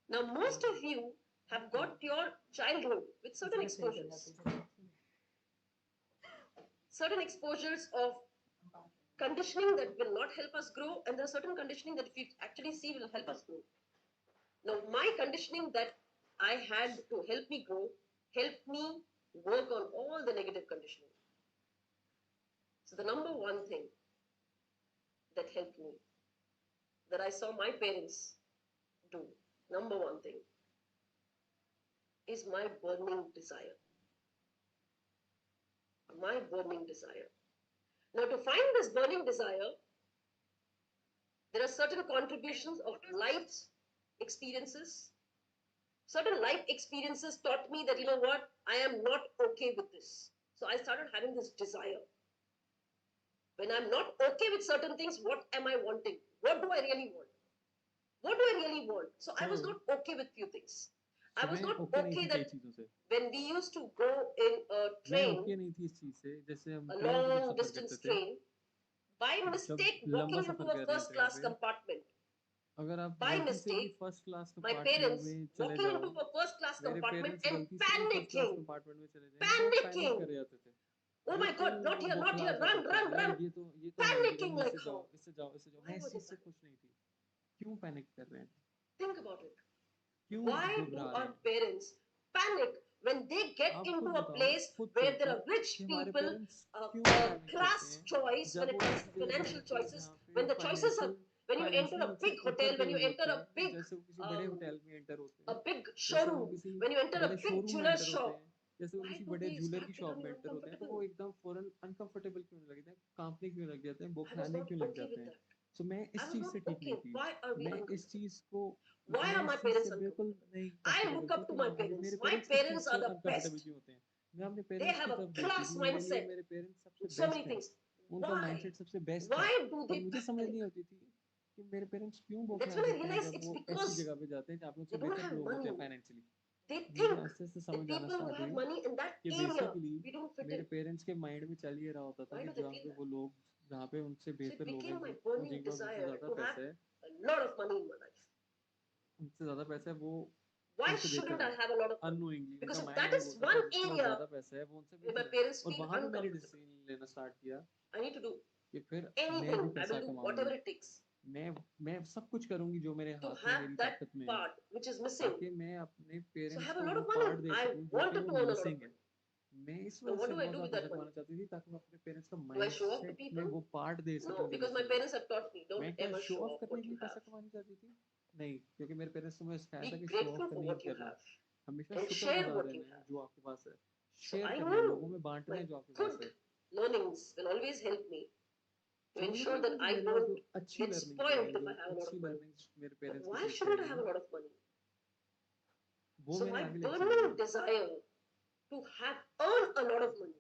Now, most of you have got your childhood with certain इसीलिए सही करना exposures, तुझे। certain exposures of conditioning that will not help us grow, and there are certain conditioning that if you actually see will help us grow. Now, my conditioning that I had to help me grow helped me work on all the negative conditioning. So, the number one thing that helped me, that I saw my parents do, number one thing, is my burning desire. My burning desire. Now, to find this burning desire, there are certain contributions of life's experiences. Certain life experiences taught me that, you know what, I am not okay with this. So I started having this desire. When I'm not okay with certain things, what am I wanting? What do I really want? What do I really want? So I was not okay with few things. I was not okay that when we used to go in a train, a long distance train, by mistake walking into a first class compartment. By mistake, my parents walking into a first class compartment and panicking. Panicking. Oh my God, not here, not here, run, run, run. Panicking like how? Why was it that? क्यों panic कर रहे हैं? Think about it. क्यों Why do घबरा रहे our हैं? parents panic when they get आप into खुद a बताओ, place खुद where there सोचो are rich कि हमारे people, पेरेंट्स क्यों a पैनिक करते class हैं choice when जब it वो comes एक to स्टेज financial होती है choices, जहाँ पे when the choices are, when you enter a financially big उनसे ऊपर hotel, के when you लोग enter होते a हैं, big, जैसे वो किसी बड़े होटल में एंटर होते a हैं, big जैसे वो showroom, किसी when you enter a बड़े big शोरूम में jeweler एंटर होते shop, हैं, जैसे वो why किसी do बड़े they ज्वेलर start की शॉप becoming में एंटर होते हैं, तो uncomfortable? वो एकदम फौरन अनकंफर्टेबल क्यों लग जाते हैं, कांपने क्यों लग जाते हैं, I was बौखलाने not क्यों लग okay जाते with हैं? that. सो मैं I इस was चीज not से ठीक नहीं okay. थी, Why are we मैं इस uncomfortable? चीज को Why मैं are my इस चीज parents से बिल्कुल uncomfortable? नहीं I कंफर्टेबल look थी up to कि my मेरे parents. My पेरेंट्स किस चीज parents से are the अनकंफर्टेबल best. क्यों होते हैं, मैं अपने They पेरेंट्स have की a तरफ देखती class थी, मेरे लिए mindset मेरे पेरेंट्स सबसे with so many बेस्ट हैं, things. उनका Why? माइंडसेट सबसे बेस्ट है, Why do पर they मुझे समझ panic? नहीं होती थी कि मेरे पेरेंट्स क्यों That's बौखला when I जाते हैं realized जब it's वो ऐसी because जगह पे जाते हैं जहाँ पे they उनसे don't बेहतर have लोग होते हैं money. फाइनेंशियली। They मुझे think आस्ते आस्ते that समझ आना people who स्टार्ट have हुई money in that कि area, basically we don't fit मेरे in. पेरेंट्स के माइंड में चल ये रहा होता था Why कि do they जहाँ फील पे that? वो लोग जहाँ पे उनसे So it बेहतर लोग हैं became my वो burning जिनके पास उनसे desire ज़्यादा to have पैसा है, a lot of money in my life. उनसे ज़्यादा पैसा है वो Why उनसे shouldn't बेहतर I है, have a lot of money? Unknowingly Because उनका माइंड that यही is बोलता था one जिसके पास area ज़्यादा पैसा है वो उनसे where my बेहतर है। parents और feel वहाँ पे मैंने uncomfortable. डिसीजन लेना स्टार्ट किया I need to do कि फिर मैं भी anything. I पैसा will do कमाऊंगी, whatever it takes मैं सब कुछ करूंगी जो मेरे to हाथ में have मेरी that ताकत में है, part which is missing. ताकि मैं अपने So I parents have a को lot वो of money. Part they I सकूं जो कि wanted वो to earn a lot of missing है। money. मैं इस Now वजह what से do I बहुत do with ज़्यादा पैसा that money? कमाना चाहती थी ताकि मैं अपने पेरेंट्स का Do I show off to mindset में people? वो पार्ट दे No, सकूं जो because my मिसिंग है। parents have taught me मैं don't क्या ever show show of off करने what के you लिए have. पैसा कमाना चाहती थी? नहीं, क्योंकि मेरे पेरेंट्स ने मुझे सिखाया था Be कि शो ऑफ grateful for करने what नहीं you करना, have हमेशा and share शुक्रगुजार what you रहना है have. जो आपके पास है, So शेयर I करना है, knew लोगों में बांटना my है जो आपके पास good है। learnings will always help me to ensure that I don't get spoiled if I have a lot of money. But why shouldn't I have a lot of money? So my burning desire to have earn a lot of money.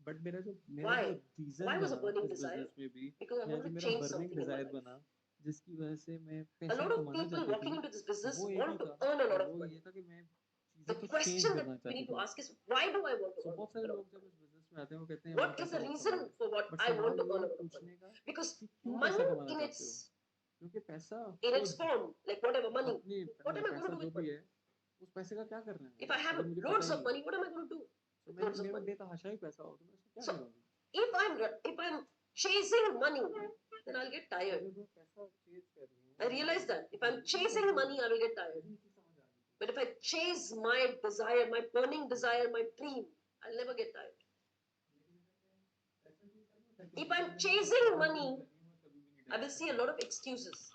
But मेरा जो Why? रीजन Why was a बना burning इस desire? Business में भी Because I या wanted जो to मेरा change burning something in my desire life. बना जिसकी वजह से मैं A पैसे lot of कमाना people चाहती walking थी into this business वो एक want ही to था earn a lot of वो money. ये था कि मैं The चीजें कुछ चेंज question करना that we चाहती need to थी ask is, why do I want to earn बहुत a सारे lot लोग of जब money? इस बिजनेस में आते हैं वो कहते हैं What is the reason for what but I want सवाल to ये earn a है lot of money? पूछने का Because कि क्यों money पैसा कमाना in चाहते its हो क्योंकि पैसा form, like whatever money, अपनी what am I going पैसा to do जो with भी money? है उस पैसे का क्या करना है If I have अगर मुझे पता loads ही of नहीं money, what am I going to do तो with मैं loads of मेरे money? बेतहाशा ही पैसा हो तो मैं उसको क्या So करूँगी if I'm chasing money, then I'll get tired. अगर मैं पैसा चेज कर रही हूँ I realize that if I'm chasing money, I will get tired. But if I chase my desire, my burning desire, my dream, I'll never get tired. If I'm chasing money, I will see a lot of excuses.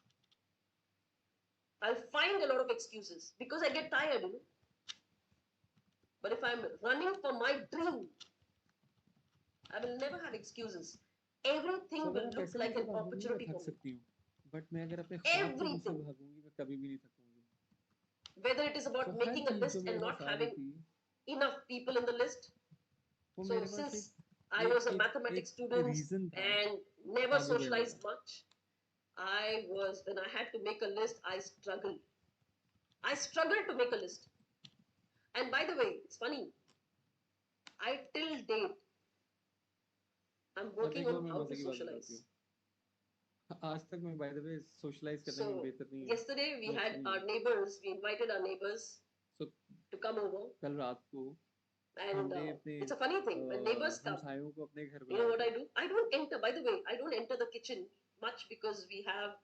I'll find a lot of excuses because I get tired, But if I'm running for my dream, I will never have excuses. Everything will look like an opportunity for me. But मैं अगर अपने ख्वाब के पीछे Everything. भागूंगी मैं कभी भी नहीं थकूंगी Whether it is about तो हर making a चीज जो list मेरे and पास not आ रही having थी enough people in the list. वो So मेरे पास since एक I was a एक mathematics एक student रीजन था and never आगे बढ़ने socialized का much, when I had to make a list, I struggled. I struggled to make a list. And by the way, it's funny. I till date, I'm और working देखो on मैं how मजे to की बात socialize. बताती हूँ आज तक मैं बाय द वे सोशलाइज करने में So बेहतर नहीं हूँ yesterday we मैं had अच्छी नहीं our हूँ neighbors. We invited our neighbors so to come over, कल रात को and हमने अपने it's a funny thing when neighbors come. हमसायों को अपने घर You know बुलाया what था I do? I don't enter. By the way, I don't enter the kitchen much because we have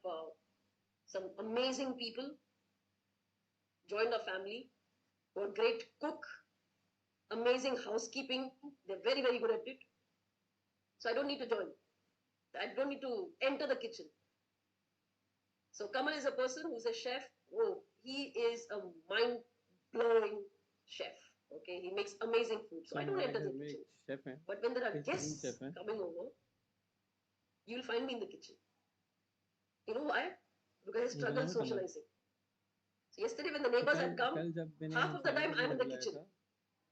some amazing people joined our family who are great cook, amazing housekeeping. They're very, very good at it. So I don't need to join. I don't need to enter the kitchen. So Kamal is a person who's a chef. Oh, he is a mind-blowing chef. Okay, he makes amazing food. So I don't हमारे enter घर the में kitchen. एक chef है But when there are बेहतरीन guests chef है coming over, you'll find me in the kitchen. You know why? Because I struggle बताना socializing. So yesterday when the तो neighbors had come, कल जब मैंने half of the हमसायों time को I'm in घर the बुलाया kitchen. था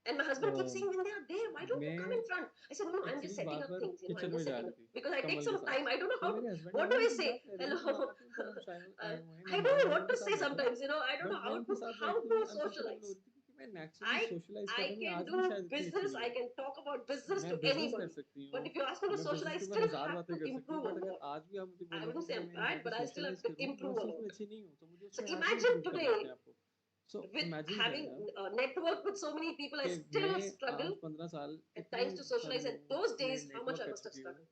And my husband keeps a, saying, when they are there, why don't you come in मैं front? I said, no, I'm just actually setting bar up bar things. I'm kitchen में just जा setting रही up. थी Because I take कमल के some साथ time. I don't know तो how to, मेरे husband what ने do बोला I कि say? क्या कह रही है Hello. तुम आती हो हमसायों आए हुए हैं I मेहमान don't know आए what हुए to हैं say उनके साथ बैठो sometimes, I don't know but मैं उनके साथ how बैठती to हूँ अनकंफर्टेबल हो socialize. रही थी क्योंकि मैं नेचुरली I सोशलाइज I करने में can आज do भी शायद इतनी अच्छी business. नहीं I हूँ can talk about business मैं to बिजनेस कर anybody. सकती But हूँ if you ask me to मैं बिजनेस socialize, के ऊपर still हजार have बातें to कर सकती हूँ improve a बट अगर lot. आज भी आप मुझे I बोलोगे wouldn't say कि I'm मैं bad, जाके but I still have socialise to करूँ मैं improve उस a चीज में lot. अच्छी नहीं हूँ तो मुझे So उसमें आज भी imagine इम्प्रूव करना है अपने today, आप को सो with इमेजिन having करना networked with so many people, I कि still मैं struggle आज 15 साल at इतने times to सारे socialize. And लोगों those में days, how much network I कर must have चुकी हूँ struggled.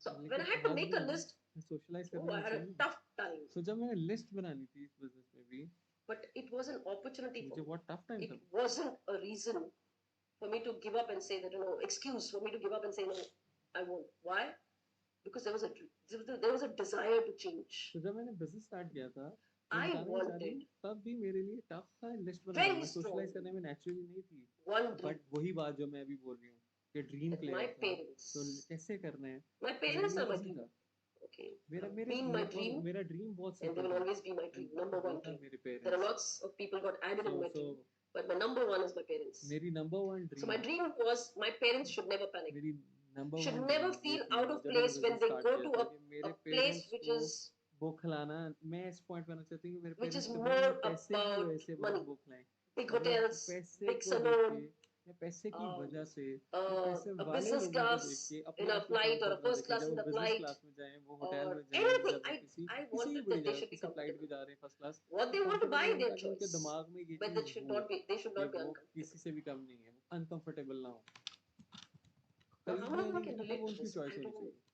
So when I लेकिन had to आज make भी a list, सोशलाइज oh, करने में I had अच्छी a नहीं हूँ tough time. सो जब मैंने लिस्ट बनानी थी इस बिजनेस में भी But it was an opportunity for मुझे me. बहुत टफ टाइम It था wasn't a reason for me to give up and say that, excuse for me to give up and say, no, I won't. Why? Because there was a desire to change. तो जब मैंने business start किया था मैं I बताना नहीं चाह रही हूँ wanted तब भी मेरे लिए टफ था लिस्ट बनाना very मैं सोशलाइज करने strongly में नेचुरली नहीं थी one dream बट वही बात जो मैं अभी बोल रही हूँ कि ड्रीम that क्लियर my था तो parents, कैसे करना है my मेरे parents लिए are my इजी dream. था Okay, मेरा have मेरे been my मेरे और dream, मेरा ड्रीम बहुत and they सिंपल will था always be my dream. Number वो one था dream. मेरे There are parents lots of people got added in so my so dream, but my number one is my parents. मेरी number one So my dream dream was my parents should never panic, मेरी number should one never dream ये feel थी out of जब मैंने place when business they start go किया to था a, कि a मेरे place पेरेंट्स को वो खिलाना मैं इस पॉइंट पे आना चाहती हूँ कि मेरे which is पेरेंट्स कभी more भी पैसे की about वजह से money. वो खिलाएं Big मतलब hotels, पैसे big को देख saloon, के या पैसे की वजह से या पैसे a वाले business लोगों को देख class के in अपने a आप के flight साथ or a जब ना first देखें class जब in वो the बिजनेस flight क्लास में जाएं वो होटल or में जाएं anything. जब वो किसी I किसी भी wanted बड़ी that they जगह should be किसी फ्लाइट में comfortable. जा रहे हैं first class What they want to buy, comfortable होने their ताकि उनके choice, दिमाग में ये but चीज हो they should कि not be वो uncomfortable. किसी से भी कम नहीं है वो अनकंफर्टेबल ना हो Now, how खरीदना many या of you नहीं can खरीदना relate वो to उनकी this? चॉइस I होनी don't know. चाहिए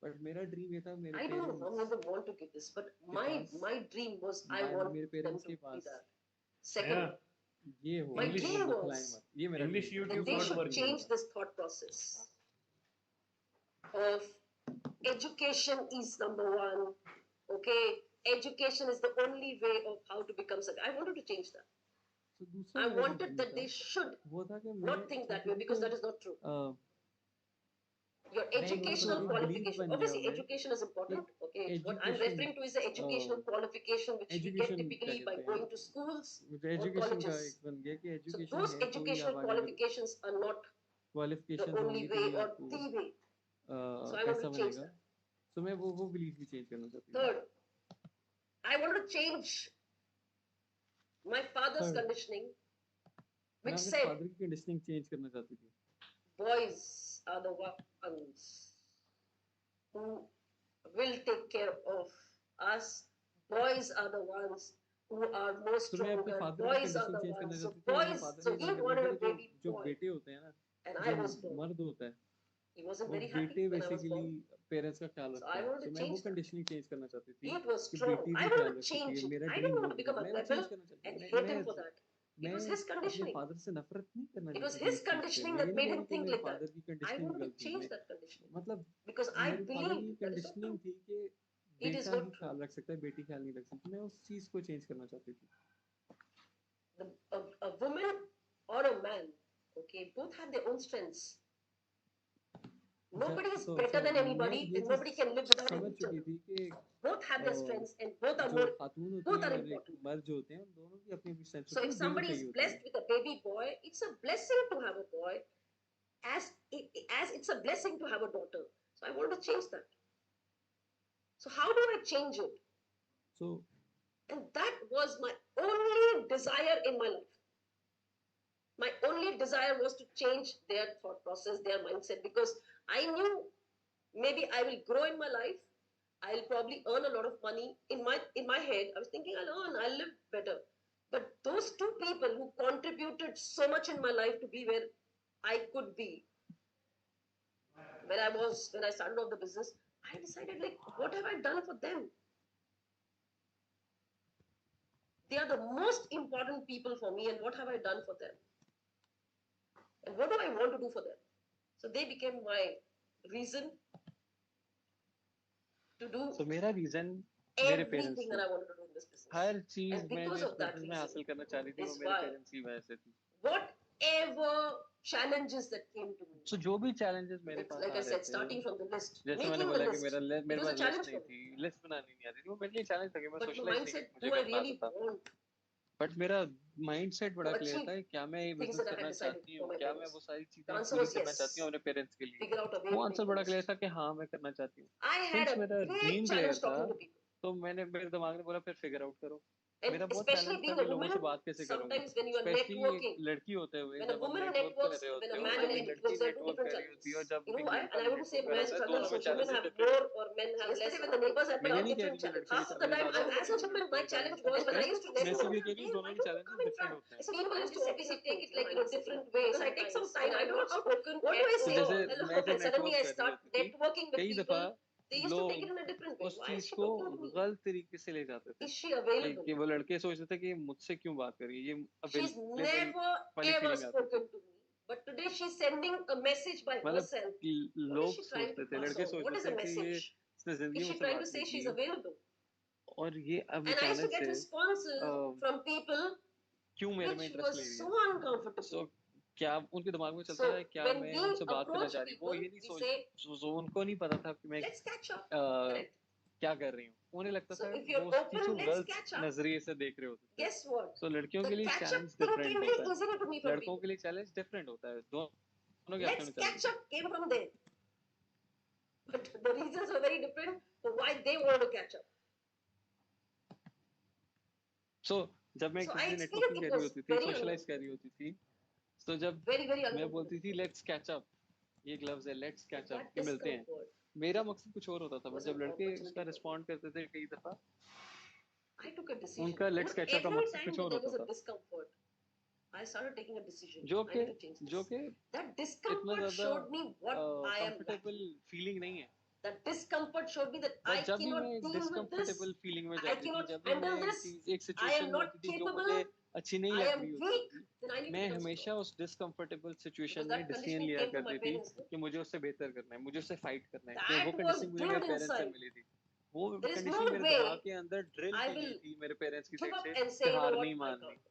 बट मेरा ड्रीम ये था मेरे I don't know how many of parents them want to get this, but के पास my dream was I want मेरे them पेरेंट्स to के be पास that. Second, ये हो my English- dream वो खिलाएं was मत ये मेरा English dream था। that YouTube they not should working. change this thought process of education is number one. Okay, education is the only way of how to become successful. I wanted to change that. तो दूसरा I मेरा जो wanted dream that था they should वो था कि मैं not think that way because that is not true. your नहीं वो तो educational एक belief qualification. बन गया Obviously, उन्हें education is कि important. Okay, what I'm education referring to is the educational qualification which we get education क्या typically by कहते going हैं to schools or एजुकेशन का colleges. एक बन गया कि So एजुकेशन those है तो ही educational आप आगे qualifications are not the qualifications only होंगी way तभी or आपको the way. So I want पैसा to change बनेगा that. तो मैं वो बिलीफ भी चेंज करना चाहती हूँ Third, I want to change my father's third conditioning, मैं which अपने said फादर की कंडीशनिंग चेंज करना चाहती थी boys are the ones who will take care of us. Boys are the ones who are more तो मैं अपने stronger. Father की Boys are condition the change करना ones. So चाहती थी और मेरे boys. फादर So ये he कहा करते wanted थे a कि baby जो boy, बेटे होते हैं ना and जो I was born. मर्द होता है He wasn't वो very happy बेटे when I was basically born. Parents का ख्याल So रखता I है wanted तो to मैं वो change that. कंडीशनिंग चेंज करना चाहती थी It was कि strong. बेटी I भी wanted ख्याल to रखती change थी it. मेरा I ड्रीम didn't वो want to भी become था a मैं वो rebel चेंज करना चाहती and थी hate him for that. It मैं was his अपने conditioning. फादर से नफरत नहीं करना It was चाहती थी his इस चीज से conditioning मैं ये that नहीं made कह him रहा कि think मेरे like that. फादर की I कंडीशनिंग wanted to गलत थी change मैं that conditioning मतलब because I मेरे फादर की believe that is not conditioning true. थी कि It is बेटा not ही true. ख्याल रख सकता है बेटी ख्याल नहीं रख सकती मैं उस चीज को चेंज करना चाहती थी A woman or a man, okay, both have their own strengths. Nobody is better than मैं anybody, ये and चीज nobody can live without समझ each चुकी other. थी कि Both have their strengths, and both are जो more. खातून होती Both हैं are और एक important. मर्द जो होते हैं उन दोनों की अपनी अपनी स्ट्रेंथ So होती if है दोनों somebody is चाहिए होती blessed है with a baby boy, it's a blessing to have a boy, as it's a blessing to have a daughter. So I want to change that. So how do I change it? so And that was my only desire in my life. My only desire was to change their thought process, their mindset, because I knew maybe I will grow in my life. I'll probably earn a lot of money. In my head, I was thinking I'll live better. But those two people who contributed so much in my life to be where I could be, when I started off the business, I decided, like, what have I done for them? They are the most important people for me, and what have I done for them? And what do I want to do for them? So they became my reason to do so मेरा reason मेरे parents everything थे that I wanted to do in this business. हर चीज And मैं because जो इस of that business में हासिल reason करना चाह रही थी वो is मेरे why पेरेंट्स की वजह से थी whatever challenges that came to me, so जो भी चैलेंजेस मेरे it's pass like uh I रहे said, थे starting from the list, जैसे मैंने making the बोला कि list, मेरे it was a pass list challenge नहीं for me. थी लिस्ट बनानी नहीं आती थी वो मेरे लिए चैलेंज था कि मैं But my सोशलाइज नहीं mindset, मुझे do I करना really आता था want बट मेरा माइंडसेट बड़ा to क्लियर achieve था कि क्या मैं ये things business that I had करना decided चाहती for हूँ my क्या मैं parents? वो सारी The चीजें answer पूरी was करना yes. चाहती हूँ अपने पेरेंट्स के लिए Figure out a way वो to आंसर make the बड़ा क्लियर list. था कि हाँ मैं करना चाहती हूँ I had सिंस a मेरा great ड्रीम challenge क्लियर था talking to people. तो मैंने मेरे दिमाग ने बोला फिर फिगर आउट करो And मेरा बहुत especially चैलेंज था being कि a लोगों से woman, बात कैसे करूंगी sometimes when you are specially एक networking, लड़की होते हुए when a जब हम woman नेटवर्क कर networks, रहे when होते a हो man जब एक लड़की networks, there are two network different कर रही होती है और challenges. जब You know एक why? लड़का And I wouldn't say network कर रहा men होता है struggle, दोनों so में women challenges have different more होते or men have less. हैं Yesterday when the neighbors had मैं their ये own नहीं कह different रही कि challenges. लड़कियों के Half of the challenges time, ज्यादा as होते a हैं woman, लड़कों my के challenge चैलेंजेस कम was होते when I हैं used to मैं सिर्फ ये network. कह रही हूँ दोनों के Why are you challenges coming different from? होते हैं So people used to obviously take it like in a different way. Because I take some time. I'm not outspoken. What do I तो say? जैसे Hello. मैं जब And suddenly network I कर रही start होती थी networking with कई दफा people. They used to take it लोग in a different way. उस Why is चीज she को talking to me? गलत तरीके से ले जाते थे Is she available? कि वो लड़के सोचते थे कि मुझसे क्यों बात कर रही है ये She's अवेलेबल never वाली ever फीलिंग आती थी spoken to me. But today she's sending a message by मतलब herself. What is लोग she trying सोचते to थे pass लड़के on? सोचते What is थे the कि ये message? इसने जिंदगी Is में she से trying बात to नहीं say की she's है available? और ये अब And I used to अचानक get से responses from people क्यों मेरे में which इंटरेस्ट was ले रही so है uncomfortable. सो क्या उनके दिमाग में चलता So है क्या when मैं we उनसे बात करना approach चाह रही हूँ वो people, ये नहीं we say, उनको नहीं पता था कि मैं let's catch up. A, Correct. क्या कर रही हूँ उन्हें लगता So था if you're वो उस चीज open, को let's गलत catch up. नजरिए से देख रहे होते थे Guess what? सो लड़कियों The के लिए catch up challenge thing came different very होता है easily to me from लड़कों people. के लिए चैलेंज डिफरेंट होता है दोनों के अपने Let's challenge catch up came from there. But the reasons were very different for why they wanted to catch up. सो जब मैं So I किसी से experienced नेटवर्किंग it कर रही was होती थी very सोशलाइज कर रही uncomfortable. होती थी तो जब Very, very मैं बोलती थी uncomfortable. लेट्स कैच अप ये एक लफ्ज है लेट्स कैच अप That कि मिलते हैं discomfort मेरा मकसद कुछ और होता था बट was जब an लड़के opportunity उसका for me. रिस्पॉन्ड करते थे कई दफा I took a decision. उनका You let's know, catch up का every मकसद time कुछ when और there होता was a था discomfort, I started taking a decision. जो I कि need to change जो this. कि That इतना discomfort ज्यादा showed me what I am comfortable lacking. Feeling नहीं है That discomfort showed me that I but जब भी मैं cannot deal with this. Discomfortable feeling में I जाती थी cannot जब भी मैं handle this. एक I सिचुएशन am में not होती थी जो capable. मुझे अच्छी नहीं I लग am रही होती weak. थी Then I need to मैं become हमेशा strong. उस डिसकंफर्टेबल Because सिचुएशन में that डिसीजन conditioning लिया came from my करती थी parents. No? कि मुझे उससे बेहतर करना है मुझे उससे फाइट करना है कि वो That was कंडीशनिंग मुझे मेरे drilled पेरेंट्स से inside. मिली थी वो There is no कंडीशनिंग मेरे way दिमाग के अंदर ड्रिल I की will गई थी मेरे पेरेंट्स की give साइड up से and कि say, you know हार what, नहीं I माननी can't.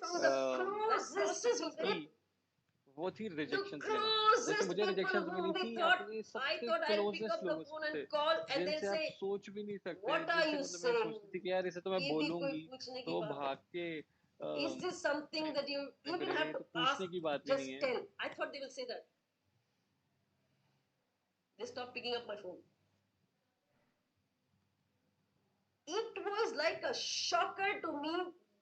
from the closest we कि got. वो थी The रिजेक्शंस लेना। जैसे closest मुझे people रिजेक्शंस मिली whom we थी thought, अपने I सबसे thought I'll pick closest up the लोगों phone and से, call and they'll जिनसे आप say, सोच भी नहीं सकते, what are जिनसे you मतलब मैं saying? सोचती थी कि यार इसे तो मैं ये भी कोई बोलूँगी, पूछने की तो बात है? भाग के Is this something that you even करे, have to तो पूछने ask? की बात भी नहीं Just है। tell. I thought they will say that. They stopped picking up my phone. It was like a shocker to me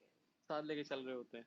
again. साथ लेके चल रहे होते हैं।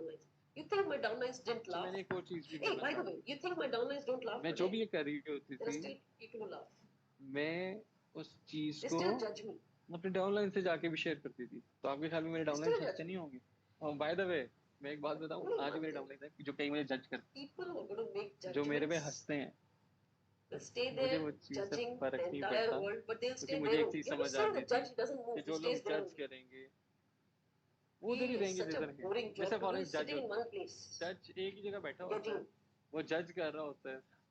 downlines. You think my downlines didn't अच्छा laugh? मैंने एक और चीज भी Hey, बोलना by the था, way, you think my downlines don't laugh मैं जो today? भी ये कर रही होती There are थी, still people who laugh. मैं उस चीज They को still judge me. अपने डाउनलाइन से जाके भी शेयर करती थी, तो आपके ख्याल में मेरे They डाउनलाइन still हंसते judge नहीं me. होंगे? और बाय द वे मैं एक बात बताऊं, Only आज भी one मेरे thing. डाउनलाइन है जो कहीं मुझे जज करते People who are going to make हैं, जो मेरे पे judgments हंसते हैं, will stay मुझे there वो चीज से judging फर्क the नहीं entire पड़ता, world, but they'll क्योंकि stay मुझे there एक only. चीज You समझ आ understand? गई The थी judge doesn't कि move. He जो लोग stays there जज only. करेंगे वो He उधर ही is रहेंगे such a जिधर हैं। boring जैसे job to for do. Example He's जज sitting in होता है, one place. जज एक ही जगह बैठा होता है, Judging. वो जज कर रहा होता है,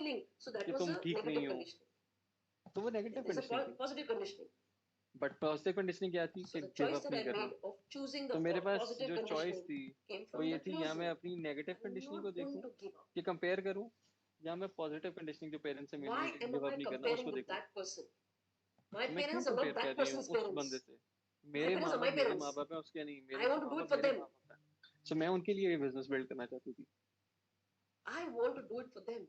feeling. So that कि was तुम a ठीक नहीं negative हो, conditioning. तो वो नेगेटिव There's a कंडीशनिंग थी. positive conditioning. But positive conditioning क्या थी So कि the give choice up that नहीं I करना. made of choosing तो the मेरे पास positive जो चॉइस conditioning थी came वो from ये that थी, या मैं closure. अपनी नेगेटिव I'm कंडीशनिंग को not going देखूं to give up. कि कंपेयर करूं, या मैं पॉजिटिव कंडीशनिंग जो पेरेंट्स से मिल रही Why है कि am गिव I अप नहीं करना, comparing उसको with देखूं. that person? My तो मैं क्यों parents are not कंपेयर कर that रही हूँ person's उस बंदे parents. से. My मेरे parents माँ are my बाप मेरे माँ parents. बाप हैं, उसके नहीं. I मेरे want to माँ do it बाप for मेरे them. माँ बाप हैं. सो मैं उनके लिए बिजनेस बिल्ड करना चाहती थी. I want to do it for them.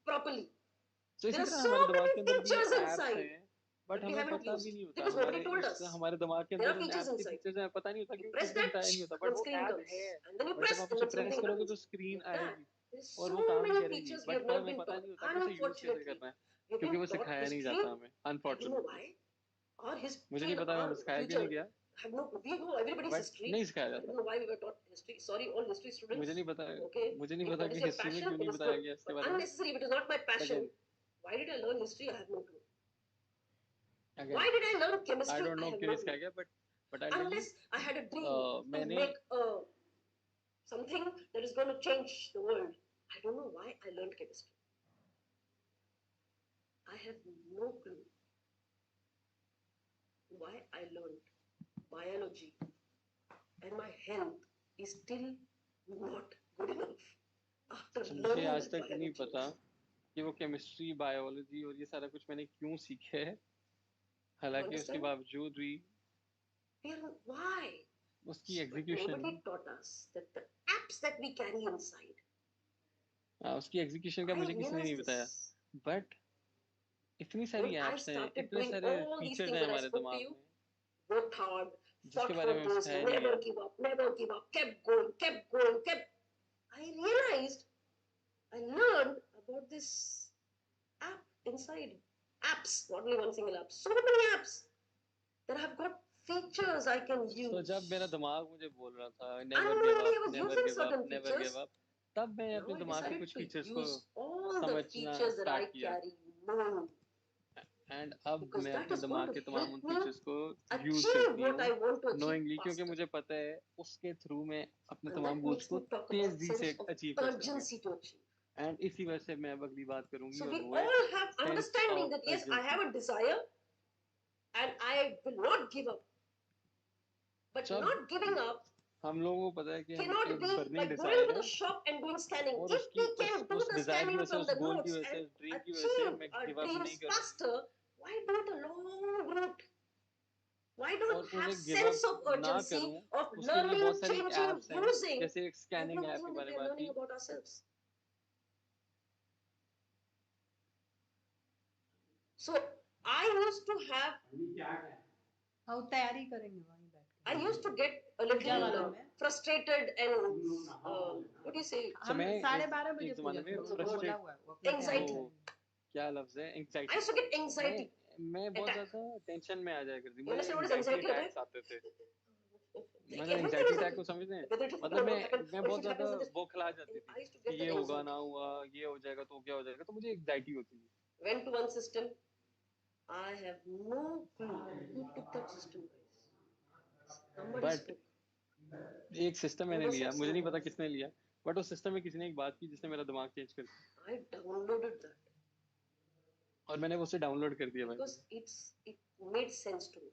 properly. तो There इसी are तरह so हमारे दिमाग many के अंदर भी features एप्स inside, हैं, बट but we हमें haven't पता भी used नहीं होता, because nobody हमारे told उस us. हमारे दिमाग के There are अंदर उन features एप्स के inside. फीचर्स हैं, पता नहीं होता You क्योंकि press कुछ भी that बताया नहीं होता, बट and वो screen ऐप comes, है, and then you और जब press आप and उसे then प्रेस something करोगे तो happens. Screen Like that. आएगी There's और so वो काम many करेगी, features we have but not हमें been पता taught. नहीं होता कि उसे यूज कैसे Unfortunately, करना है, we have क्योंकि been वो taught सिखाया नहीं history. जाता हमें, I don't know unfortunately. why. Our मुझे history नहीं and पता our हमें सिखाया क्यों future नहीं गया, have no. We know everybody's but history. नहीं सिखाया I जाता। don't know why we were taught history. Sorry, all history students. मुझे नहीं पता, Okay, मुझे नहीं if पता that कि is your हिस्ट्री में passion, क्यों it नहीं is बताया good. गया इसके But बारे में। unnecessary, if it is not my passion, again why did I learn history? I have no clue. Again Why did I learn I chemistry? Don't I know have क्यों no नहीं clue. सिखाया गया, but I tell you, Unless I had a dream to मैंने make something that is going to change the world. I don't know why I learned chemistry. I have no clue why I learned biology, and my health is still not good enough after मुझे learning आज that तक नहीं biology. पता कि वो chemistry, biology और ये सारा कुछ मैंने क्यों सीखे है, You हालांकि उसके understand? बावजूद भी Why? उसकी But execution, nobody taught us that the apps that we carry inside. उसकी एग्जीक्यूशन का I मुझे किसी ने नहीं realized बताया, this बट इतनी सारी when I एप्स हैं, started इतने doing सारे all these फीचर्स things हैं that I हमारे spoke to दिमाग you. में Worked hard, जिसके fought बारे for में this, सिखाया नहीं never गया। give up, never give up, kept going, kept going, kept. I realized, I learned about this app inside. Apps, not only one single app, so many apps that have got features I can use. तो जब मेरा दिमाग मुझे बोल रहा था Unknowingly, I was never using give up, certain never features. Give up, तब मैं Now अपने I दिमाग के decided कुछ to फीचर्स को use all the समझना features that I स्टार्ट किया, carry, knowing, एंड अब because मैं that अपने is going दिमाग to के तमाम उन help me फीचर्स को यूज achieve करती what हूँ I want to achieve knowingly, क्योंकि faster. मुझे पता है उसके थ्रू मैं अपने And तमाम that गोल्स makes को me talk about तेजी से sense of अचीव कर सके। urgency to achieve. एंड इसी वजह से मैं अब अगली बात करूंगी, So और we वो है all have sense understanding of that yes, I urgency. have a desire and I will not give up. But सब not giving up हम लोगों को पता है कि हम cannot एक be burning like going desire to है, the shop and doing scanning. और If we can do उस the डिजायर की scanning वजह से, from उस the गोल की notes वजह से, and उस ड्रीम की वजह से achieve मैं our गिव अप नहीं dreams करूंगा, faster, why do it a long route? Why और don't have उन्हें गिव sense अप of ना urgency करूं। of उसके लिए learning, बहुत सारी changing, एप्स हैं, using? जैसे एक I have scanning no app clue के that बारे we में are बात learning की। about ourselves. So I used to have, हाँ वो तैयारी करेंगे वहीं बैठ के। I used to get a पूजा वाले little में frustrated and what do you say? हम मैं 12:30 बजे एक पूजा जमाने में करेंगे, फ्रस्ट्रेट बोला हुआ है वो अपनी तैयारी Anxiety. वो करेंगे। क्या लफ्ज है, I anxiety. used to get anxiety मैं बहुत attack. ज्यादा टेंशन में आ जाया करती, You मुझे understand what is anxiety anxiety attacks attack? आते थे। Like मतलब everything एंग्जाइटी is अटैक को happening. समझते हैं, Whether it will मतलब happen or not happen, मैं or if बहुत it ज्यादा happens, then बौखला जाती and थी I used to कि get ये that होगा ना anxiety. हुआ, ये हो जाएगा तो क्या हो जाएगा, तो मुझे एंग्जाइटी होती थी। Went to one system. I have no clue who took that system, guys. Somebody but spoke. एक सिस्टम मैंने Never लिया, said मुझे नहीं someone पता else. किसने लिया, बट उस सिस्टम में किसी ने एक बात की जिसने मेरा दिमाग चेंज कर दिया, I downloaded that और मैंने वो उसे डाउनलोड कर दिया भाई। because it made sense to me.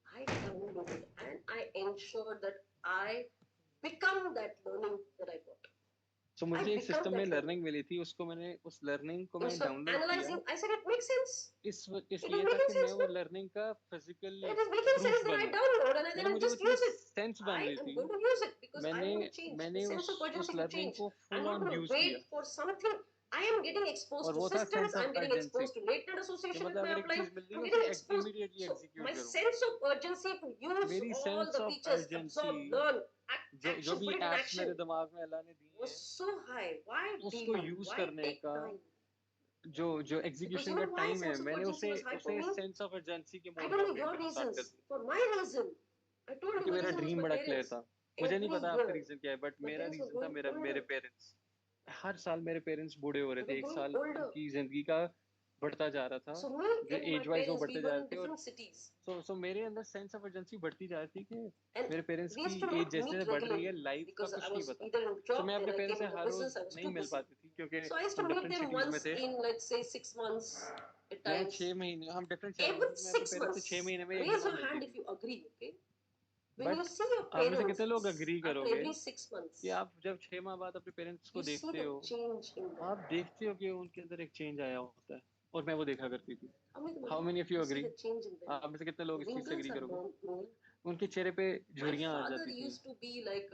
I downloaded and I ensured that I become that learning that I got. तो I मुझे एक become सिस्टम में that learning. लर्निंग मिली थी, उसको मैंने उस लर्निंग को मैंने Instead of डाउनलोड किया, analyzing, I said it makes sense. It is इसलिए making ताकि मैं sense वो now. लर्निंग का physical It is making proof sense that I बनूं। download and then मतलब I मुझे वो just इतनी use it. सेंस बन I रही am थी, going to use it because I मैंने want to change. मैंने The sense of उस urgency to लर्निंग change. को I'm full not on going to use किया, wait for something. I am getting exposed और to वो था systems. Sense of I'm getting urgency, exposed to late night कि association with मतलब my अगर एक upline. चीज मिल रही I'm है getting उसे exposed. Immediately So execute my करूं। sense of urgency to use मेरी all sense the of features, urgency, absorb, learn, जो action, भी put it in एप्स मेरे action दिमाग में अल्लाह ने दी was हैं, so high. Why उसको delay? यूज Why करने take का time? जो जो Because you एग्जीक्यूशन know का why टाइम है, sense of मैंने urgency उसे was high for उसे me? सेंस ऑफ अर्जेंसी के I मोड में don't know your operate start कर reasons. दिया, For my reason, I told you क्योंकि my मेरा reason was ड्रीम my बड़ा क्लियर parents. था। मुझे नहीं Every पता आपका year, रीजन क्या है, बट my मेरा parents were रीजन था, growing मेरे older. पेरेंट्स, हर साल मेरे पेरेंट्स बूढ़े हो रहे They थे, were एक growing साल older. उनकी जिंदगी का बढ़ता जा रहा था, So me जो and my एज वाइज वो parents, we बढ़ते were जा in रहे थे, और different cities. सो मेरे अंदर सेंस ऑफ अर्जेंसी बढ़ती जा रही थी कि And मेरे पेरेंट्स we की used to एज not जैसे meet जैसे बढ़ रही है, regularly लाइफ का because I कुछ नहीं was पता। either in सो job, मैं अपने then I पेरेंट्स came से into हर business, रोज I was नहीं too मिल busy. पाती थी, क्योंकि So I used to हम meet डिफरेंट them सिटीज में once थे। in like say 6 months at मैं times. 6 महीने, हम डिफरेंट शहरों में Every थे, तो मैं अपने six पेरेंट्स से months. 6 महीने में एक Raise दफा your मिलती hand if थी। you agree, okay? When you but see your आप में से कितने लोग parents अग्री after करोगे every 6 months, कि आप जब 6 माह बाद अपने पेरेंट्स को you see देखते the हो, change in them. आप देखते हो कि उनके अंदर एक चेंज आया होता है, और मैं वो देखा करती थी। How many of how you many of you see agree? the change in them? आप में से कितने लोग The इस चीज से wrinkles अग्री are करोगे? growing. उनके चेहरे पे My झुर्रियां आ father जाती थी। used to be like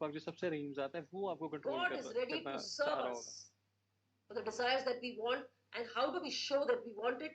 पाक जो सबसे रहीम ज़ात है, वो आपको कंट्रोल God is ready करना to चाह serve रहा होगा। us for the desires that we want. And how do we show that we want it?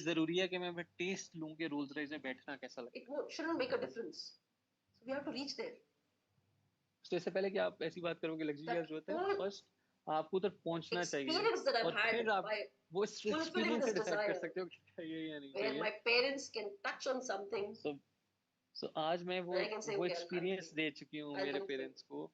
जरूरी है कि मैं टेस्ट लूं कि रोल्स रॉयस में बैठना कैसा लगता It shouldn't make a difference. So we have to reach there. है। तो इससे पहले कि आप ऐसी बात करोगे लग्जरी की That जरूरत है, whole फर्स्ट आपको उधर पहुंचना चाहिए, experience that I've और had फिर आप by वो fulfilling एक्सपीरियंस से this डिसाइड कर desire, सकते हो कि चाहिए या नहीं where चाहिए। my parents can touch on something सो आज मैं and I can say, वो okay, I'll एक्सपीरियंस pay. दे चुकी हूँ I'll मेरे then pay. पेरेंट्स को,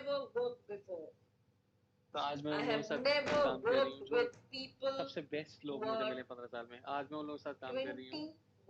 never worked before. तो आज मैं I उन लोगों have के साथ never काम कर रही हूँ worked जो with people सबसे बेस्ट who लोग मुझे are मिले 15 साल में। आज मैं उन लोगों के साथ काम कर रही हूँ 21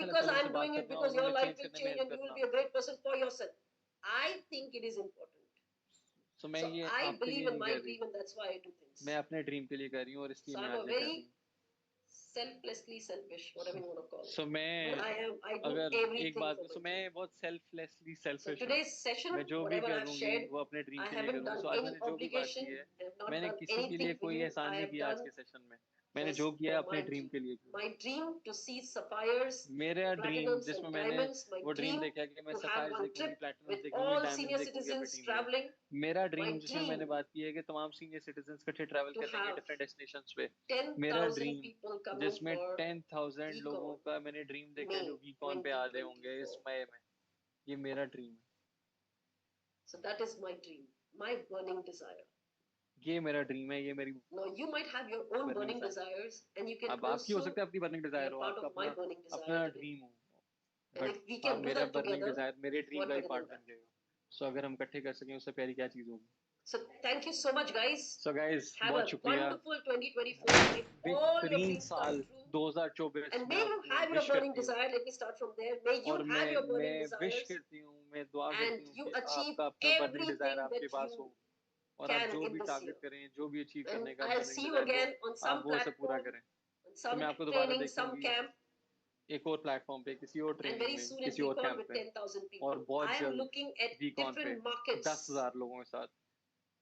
because पहले से I'm बात doing कर it रहा हूँ, because your उन्होंने life चेंज will करने में change help and you will करना। be a great person for yourself. I think it is important. तो मैं So ये I आपके believe लिए in नहीं my कह रही, dream and that's why I do things. मैं अपने ड्रीम के लिए कह रही हूँ और इसलिए So मैं I'm a आज ये कर रही very हूँ। selflessly selfish, whatever you want to call it. So मैं But I do अगर एक everything बात for सो my मैं dream. बहुत selflessly So selfish हूँ. today's session, मैं जो भी whatever I've करूँगी shared, वो अपने ड्रीम I के लिए haven't करूँगी. done सो आज any मैंने जो भी बात की obligation. है I have not मैंने done किसी के anything लिए for कोई you. एहसान I नहीं have किया आज done के सेशन में. मैंने just जो किया for है अपने ड्रीम के लिए किया. my dream to see sapphires, मेरा ड्रीम platinums जिसमें and मैंने diamonds. My वो ड्रीम dream देखा कि मैं to have सफायर्स one देखूंगी, trip प्लैटिनम्स with देखूंगी, all डायमंड्स senior देखूंगी अपनी citizens टीम में. traveling. मेरा My ड्रीम जिसमें मैंने dream बात की है कि तमाम सीनियर सिटीजन्स इकट्ठे ट्रैवल to करेंगे have डिफरेंट डेस्टिनेशंस पे. मेरा 10,000 ड्रीम people coming जिसमें for 10,000 लोगों VCon का मैंने ड्रीम देखा है May जो वीकॉन पे आ रहे होंगे इस 2024. मई में. ये मेरा ड्रीम है. So that is my dream, my burning desire. ये मेरा ड्रीम है. ये मेरी Now you might have your own burning burning desires, and you can अब आपकी हो also सकता है अपनी बर्निंग be डिजायर a हो, part आपका of my अपना burning desire अपना today. ड्रीम हो, And बट if we आप can do मेरा that बर्निंग together, डिजायर मेरे ड्रीम what का ही better पार्ट than बन that? गए. सो अगर हम इकट्ठे कर सकें उससे प्यारी क्या चीज होगी. So thank you so much, guys. So guys Have बहुत a शुक्रिया. wonderful 2024. May all your बेहतरीन dreams साल come true. 2024 And मैं may you आपको have your विश burning करती हूँ. desire. Let me start from there. May you और have your burning मैं विश desires, करती हूँ, मैं दुआ करती and हूँ you कि achieve आपका अपना बर्निंग डिजायर everything आपके that पास you हो और आप can जो in भी this year. टारगेट करें, जो भी अचीव And करने का I'll burning see you desire हो, again on some आप वो सब पूरा platform, करें. on तो some मैं आपको दोबारा training, some देखूंगी camp, एक और प्लेटफॉर्म पे, किसी और and ट्रेनिंग very में, soon in किसी और VCon कैंप with पे 10,000 और people. बहुत I am जल्द looking at वीकॉन पे different markets 10,000 लोगों के साथ.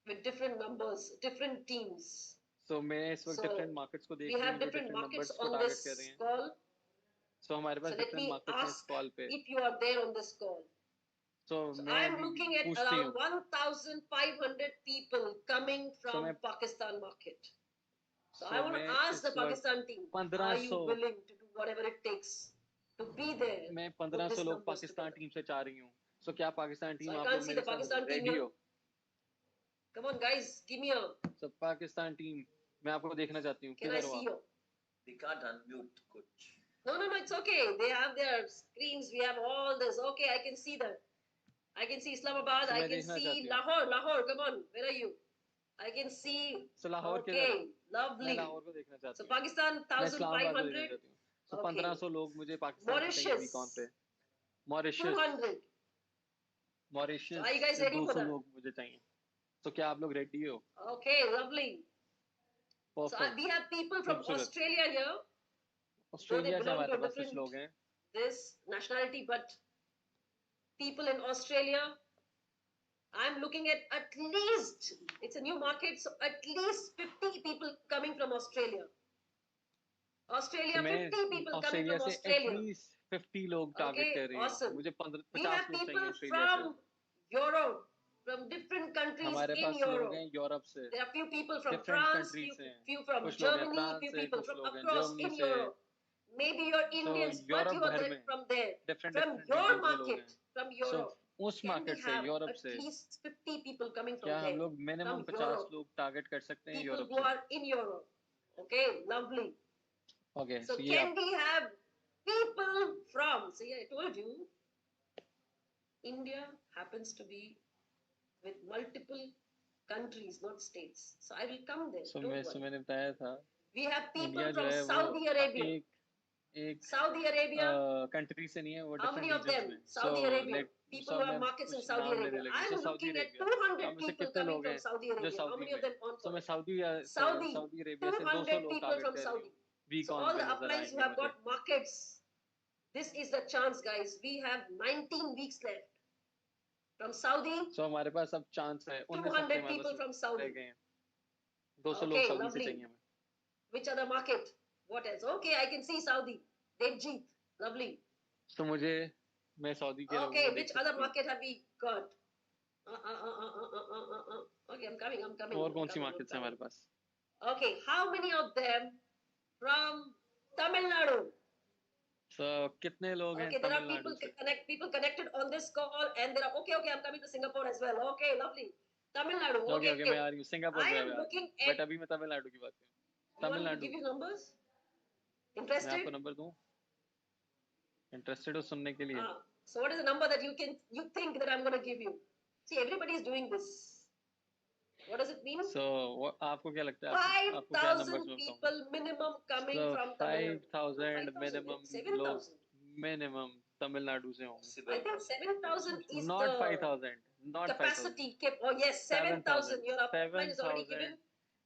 with different numbers, different teams. सो मैं इस वक्त डिफरेंट So मार्केट्स को we देख रही have हूँ जो different डिफरेंट markets नंबर्स को on टारगेट कर रहे this हैं. call. सो हमारे So पास let डिफरेंट me मार्केट्स हैं इस ask कॉल पे. if you are there on this call. So So मैं I am अभी looking at पूछती around हूँ. 1,500 people coming सो from मैं Pakistan market. So I so want मैं to ask the इस वक्त Pakistan team, are you 1500 willing to do whatever it takes to be there मैं with 1500 this लोग numbers Pakistan together? Team से चाह रही हूँ. सो क्या पाकिस्तान So टीम I आप can't लोग see मेरे the साथ Pakistan team रेडी here. हो? Come on, guys, give me a. So Pakistan team मैं आपको देखना चाहती हूँ. Can I किधर हो see आप? you? We can't unmute, coach. No, no, no, it's okay. They have their screens. We have all this. Okay, I can see them. I can see Islamabad. So I मैं can देखना see चाहती हूँ. Lahore. Lahore, come on. Where are you? I can see. सो लाहौर किधर है? Okay, मैं lovely. Lahore को देखना चाहती So हूँ. Pakistan, मैं इस्लामाबाद को देखना 1,500. चाहती हूँ. सो Okay. 1500 लोग मुझे पाकिस्तान से चाहिए वीकॉन पे. Mauritius, Mauritius 200. So Mauritius are you guys से ready for 200 that? लोग मुझे चाहिए. तो क्या आप लोग रेडी हो? Okay, lovely. So perfect. we have people from खूबसूरत. Australia here, though they Australia से belong to हमारे a पास कुछ लोग different हैं. this nationality, but people in Australia, I'm looking at least, it's a new market, so at least 50 people coming from Australia. तो Australia, मैं 50 people coming Australia from से Australia. At least 50 लोग target Okay, कर रही हूँ. awesome. मुझे We 50 have लोग चाहिए people ऑस्ट्रेलिया से. from Europe, from different countries हमारे in पास लोग हैं Europe. यूरोप से, There are few people from different France, countries से. few from कुछ लोग हैं Germany, फ्रांस few से, people कुछ from लोग हैं across जर्मनी in से. Europe. Maybe you're so Indians, but Europe you are भर there में from there, different from different your region से लोग हैं. market, from so Europe. उस Can we मार्केट से have यूरोप at से least 50 people coming from क्या हम there, लोग मिनिमम from 50 Europe, लोग टारगेट कर सकते हैं people यूरोप who से? are in Europe? Okay, lovely. Okay. So सो ये can आप we have people from? See, I told you, India happens to be with multiple countries, not states. So I will come there. So Don't worry. मैंने बताया था We have India people जो from है वो Saudi Arabia. एक Saudi Arabia. Country से नहीं है, वो How many different of them? Regions में. So Saudi Arabia. Like People so who have मैं markets in कुछ Saudi नाम लेने Arabia. लगी. I'm so Saudi looking at Arabia 200 हम से people कितने coming लोग from हैं Saudi जो Arabia. How Saudi many of में. them on सो मैं call? सऊदी 200 अरेबिया से 200 लोग people टारगेट from कर रही Saudi. हूँ. So वीकॉन all पे the नजर applies who आएंगे have मुझे. got markets, this is the chance, guys. We have 19 weeks left. From Saudi, सो हमारे पास अब चांस है. 19 हफ्ते 200 हमारे people from पास Saudi. रह गए हैं. 200 लोग Okay, सऊदी से lovely. चाहिए हमें. Which other market? What else? Okay, I can see Saudi. Devjeet, lovely. तो मुझे मैं सऊदी के लोगों Okay, को देख which other सकती हूँ. market have we got? Okay, I'm coming. और कौन सी मार्केट्स हैं हमारे पास? Okay, how many of them from Tamil Nadu? सो कितने लोग हैं Okay, there are तमिलनाडु से? people connected on this call, and there are okay, I'm coming to Singapore as well. Okay, lovely. Tamil Nadu. Okay Okay, मैं आ रही हूँ Singapore I पे. am looking but at. अभी मैं तमिलनाडु की बात करूँ. You want me to Tamil Nadu give you numbers? मैं Interested? आपको नंबर दूँ? इंटरेस्टेड हो सुनने के लिए? So what is the number that you think that I'm going to give you? See, everybody is doing this. What does it mean? सो आपको क्या लगता है आपको क्या 5,000 नंबर्स में बताऊँ? people minimum coming so from Tamil Nadu. 5,000 5,000, minimum 7,000. लोग minimum Tamil Nadu से होंगे. I think 7,000 is not the 5,000 not 5,000. capacity. Oh yes, 7,000. Your upline is already given.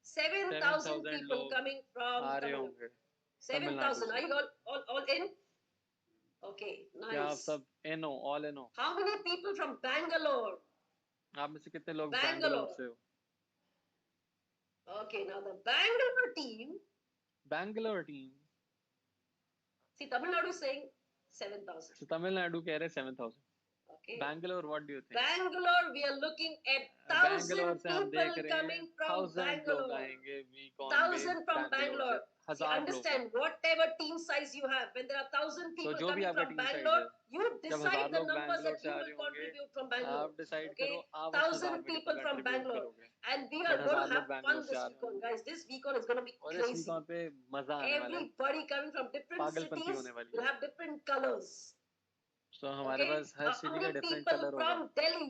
7,000 7,000 people लोग coming from आ रहे Tamil Nadu. होंगे. तमिलनाडु 7,000. से। Are you all in? Okay, क्या आप nice. सब इन हो, ऑल इन हो? How many people from Bangalore? आप में से कितने लोग Bangalore. बैंगलोर से हो? Okay, now the Bangalore team. Bangalore team. See, Tamil Nadu is saying 7,000. So Tamil Nadu कह रहे 7,000। Okay. Bangalore, what do you think? Bangalore, we are looking at Bangalore 1,000 से हम देख people रहे हैं coming from 1,000 लोग Bangalore. आएंगे वीकॉन में 1,000 from बैंगलोर से। Bangalore. See, 1,000 लोग। understand whatever team size you have. When there are 1,000 people जो भी coming आपका from टीम साइज Bangalore, है, you जब decide 1,000 the लोग numbers बैंगलोर that से you आ will रहे होंगे, contribute from Bangalore. आप डिसाइड Okay, करो आप उस 1,000 1,000 में कितना people from कंट्रीब्यूट Bangalore, करोगे। and we but are going 1,000 to लोग have बैंगलोर fun से आ this रहे weekend, होंगे guys. This weekend is going to be और इस crazy. वीकॉन पे मजा आने वाला है, Everybody coming from different पागलपंती cities होने वाली will है। have different colors. तो हमारे Okay, pass her how city का many डिफरेंट people कलर होगा। from Delhi?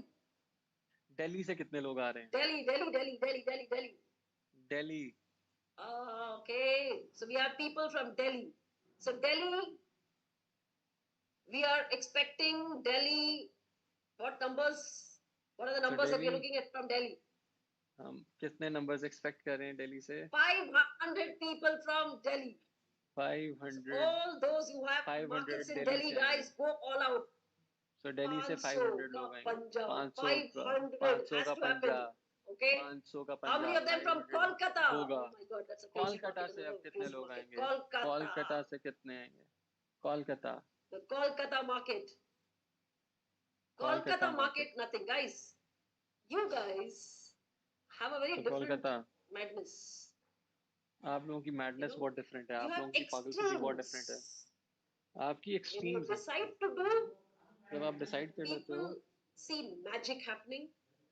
दिल्ली से कितने लोग आ रहे हैं? Delhi. Delhi. Okay, so we have people from Delhi. So Delhi, we are expecting Delhi. What numbers? What are the numbers that we are Delhi looking at from Delhi? हम कितने numbers expect कर रहे हैं दिल्ली से? 500 people from Delhi. So 500। all those who have 500 markets in Delhi Delhi, से आएंगे। guys, go all out. So Delhi से 500 500 का लोग आएंगे। पंजा. 500 का 500 has का to happen. पंजाब। Okay. 500 का How many Punjab of them from 500 Kolkata? होगा। Oh my God, that's a crazy Kolkata market. से अब कितने लोग आएंगे? Kolkata. कोलकाता से कितने आएंगे? Kolkata. The Kolkata market. Kolkata Kolkata market, nothing. Guys, you guys have a very तो different कोलकाता madness. आप लोगों की मैडनेस You know, बहुत डिफरेंट है, You आप have लोगों की पागलपंती बहुत डिफरेंट है, extremes. आपकी When you एक्सट्रीम्स है। decide to do, जब आप डिसाइड कर लेते हो people see magic happening.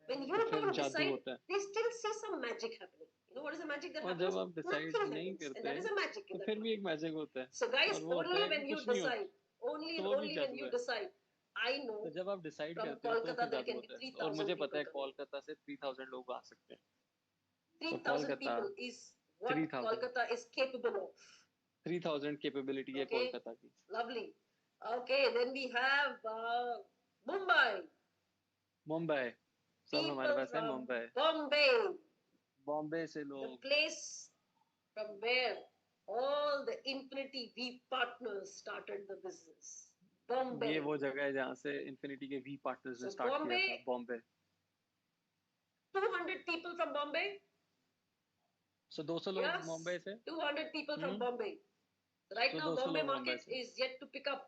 When you तो फिर don't जादू decide, होता है। they still see some magic happening. You know what is the magic that और happens? जब आप डिसाइड Nothing नहीं happens, and करते that is a magic तो in that फिर भी market. एक मैजिक होता है। So guys, और वो होता only है कि when you कुछ नहीं होता, decide, only तो and वो भी only when जादू you है। decide. I know तो जब आप डिसाइड from करते हो तो Kolkata फिर there जादू can be होता है। और 3,000 मुझे people पता है coming. कोलकाता से 3,000 लोग आ सकते हैं। तो 3,000 Kolkata people is what 3,000 Kolkata is capable of. 3,000 capability है Okay, कोलकाता की। lovely. Okay, then we have Mumbai. Mumbai सब हमारे People पास है। from मुंबई, Bombay, बॉम्बे से the लोग, place from where all the Infiniti V partners started the business. ये Bombay. वो जगह है जहाँ से इन्फिनिटी के वी पार्टनर्स ने So स्टार्ट किया था। Bombay, Bombay 200 people from Bombay. सो 200 लोग Yes, मुंबई से। 200 people from hmm Bombay. So right so now 200 Bombay लोग मुंबई market से। is yet to pick up.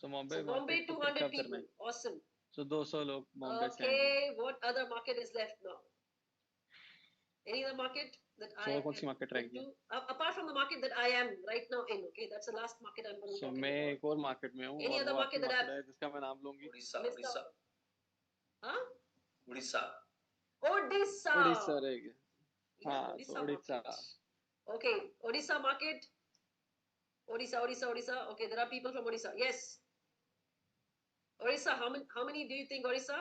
So Mumbai So Bombay market को 200 पिकअप करना people. है। Awesome. सो 200 लोग मुंबई से आएंगे। Okay, what other market is left now? Any other market that I सो कौन सी can market go रह गई है? to? Apart from the market that I am right now in, okay, that's the last market I'm going to so talk मैं about. एक और market में हूँ Any और other वो आपकी market that मार्केट I've है जिसका मैं नाम लूंगी। Odisha, missed Odisha, out? Huh? Odisha. Odisha. Orissa रहेगी। Yeah, हाँ तो Odisha Orissa. market. Okay, Odisha market. Odisha. Okay, there are people from Odisha. Yes. Odisha, how many do you think Odisha?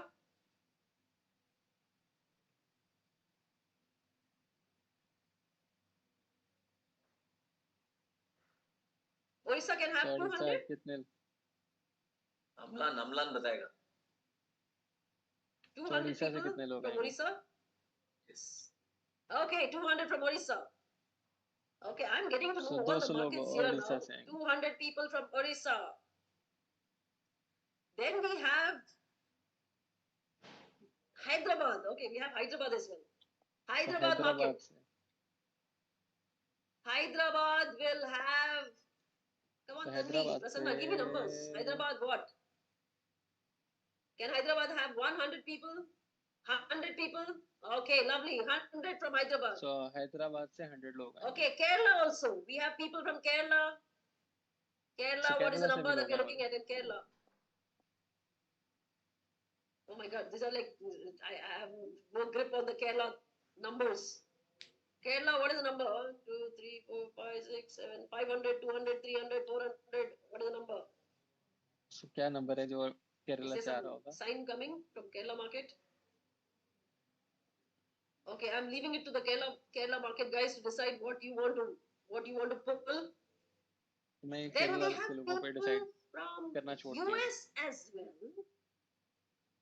Odisha can have सो उड़ीसा 200? कितने? Amlan बताएगा. 200 उड़ीसा से people कितने लोग from आएंगे? Odisha? Yes. Okay, 200 from Odisha. Okay, I'm getting to know so all the 200 लोग markets here Orissa now. से आएंगे। 200 people from Odisha. Then we have Hyderabad. Okay, we have Hyderabad as well. तो Hyderabad Hyderabad market. से Hyderabad will have. Come on, तो Tanvi, Hyderabad Prasanna, give me numbers. से Hyderabad what? Can Hyderabad have 100 people? 100 people? Okay, lovely. 100 from Hyderabad. सो हैदराबाद से 100 लोग आएंगे। Okay, Kerala also. We have people from Kerala. Kerala, so what is the Kerala से भी number that लोग we're हैं looking हमारे। at in Kerala? Oh my God, these are like, I have no grip on the Kerala numbers. Kerala, what is the number? 1, 2, 3, 4, 5, 6, 7, 500, 200, 300, 400. What is the number? सो क्या number है जो Is Kerala there से आ some रहा होगा? sign coming from Kerala market? Okay, I'm leaving it to the Kerala market guys to decide what you want to pull. मैं Then Kerala we के have लोगों पे people डिसाइड from करना छोड़ दिया। US as well.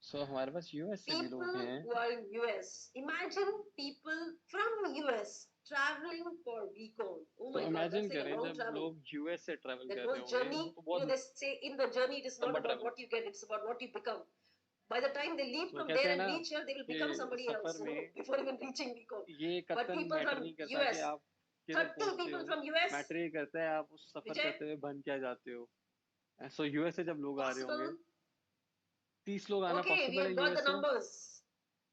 सो हमारे पास यूएस से भी लोग People हैं। who are in US. Imagine people from US traveling for weekend. Oh my तो that's इमेजिन like a करें long जब travel. लोग यूएस से ट्रैवल That कर whole रहे होंगे journey, वो तो बहुत they say in the journey it is not लंबा about travel what you get, it's about what you become. By the time they leave तो from कहते there हैं and ना reach here, they will कि become somebody else, suffer you know, में before even reaching Bicom. ये But कतन people matter from नहीं करता कि US, आप किधर 30 पहुंचते people हो, from US, मैटर ये करता है आप उस सफर Vijay, करते हुए बन क्या जाते हो। सो यूएस से जब लोग आ रहे होंगे possible. 30 लोग आना Okay, we पॉसिबल है have got the यूएस से। numbers.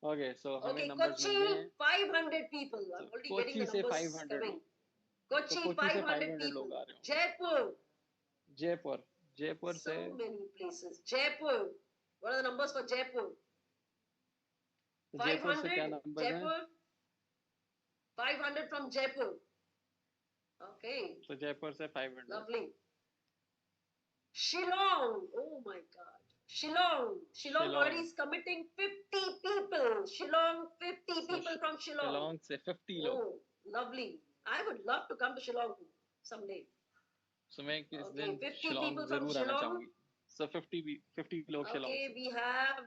ओके सो हमें Okay, नंबर्स मिल गए Kochi, हैं। 500 people. I'm तो already getting कोची the से numbers 500 coming. लोग, तो Kochi, कोची से 500 500 people. लोग आ रहे होंगे। Jaipur, जयपुर, जयपुर से so many places. Jaipur, what are the numbers for Jaipur? Jaipur से क्या 500, नंबर्स हैं? Jaipur, 500 from Jaipur. Okay, तो जयपुर से 500। lovely. Shillong, oh my God. Shillong Shillong already is committing 50 people. Shillong, 50 so people from Shillong. Shillong से 50 लोग। Oh, lovely. I would love to come to Shillong someday. सो मैं किस Okay, दिन 50 Shillong people from जरूर आना Shillong. चाहूंगी। सो 50 लोग शिलोंग Okay, से। we have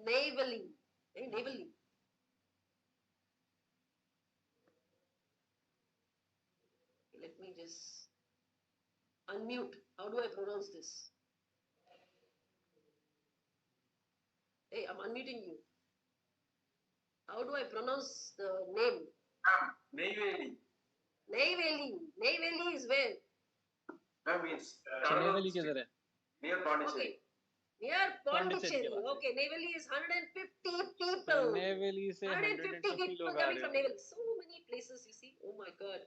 Navali. Hey, Navali. Let me just unmute. How do I pronounce this? Hey, I'm unmuting you. How do I pronounce the name? Neyveli. Navali. Navali is where? That means चनेवली किधर है? near Pondicherry. Okay. Near Pondicherry के Pondicherry. पास है। Okay, Navali is 150 तो people. Neyveli से 150 150 people लोग आ coming रहे from होंगे। Navali. So many places, you see. Oh my God.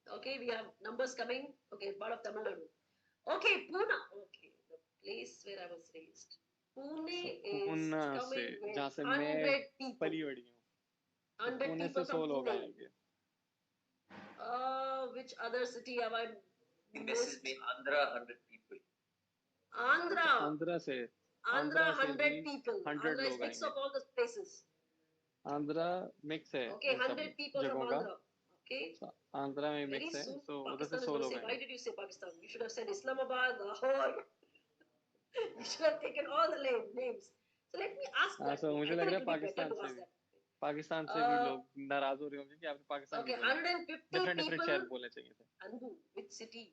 Okay, we have numbers coming. Okay, part of Tamil Nadu. Okay, Pune. Okay, the place where I was raised. Pune is Poona से coming with जहाँ से 100 मैं people. पली बड़ी हूँ, तो 100 पुणे से people 100 from लोग Pune. आएंगे। Which other city have I The message missed? me Andhra 100 people. Andhra. Andhra से Andhra, से 100 भी people. 100 Andhra is लोग mix आएंगे। of all the places. Andhra mix है Okay, सब 100 people from जगहों का। Andhra. Okay. आंध्रा में Very मिक्स है, soon, सो उधर से Pakistan is 100 going to लोग say, why आएंगे। did you say Pakistan? You should have said Islamabad, Lahore. You should have taken all the names. So let me ask हाँ, that. So I मुझे think लग it रहा है will be better Pakistan to से ask भी that. लोग नाराज हो रहे होंगे कि आपने पाकिस्तान Okay, क्यों बोला। 150 डिफरेंट people. शहर बोलने चाहिए थे। Anbu, which city?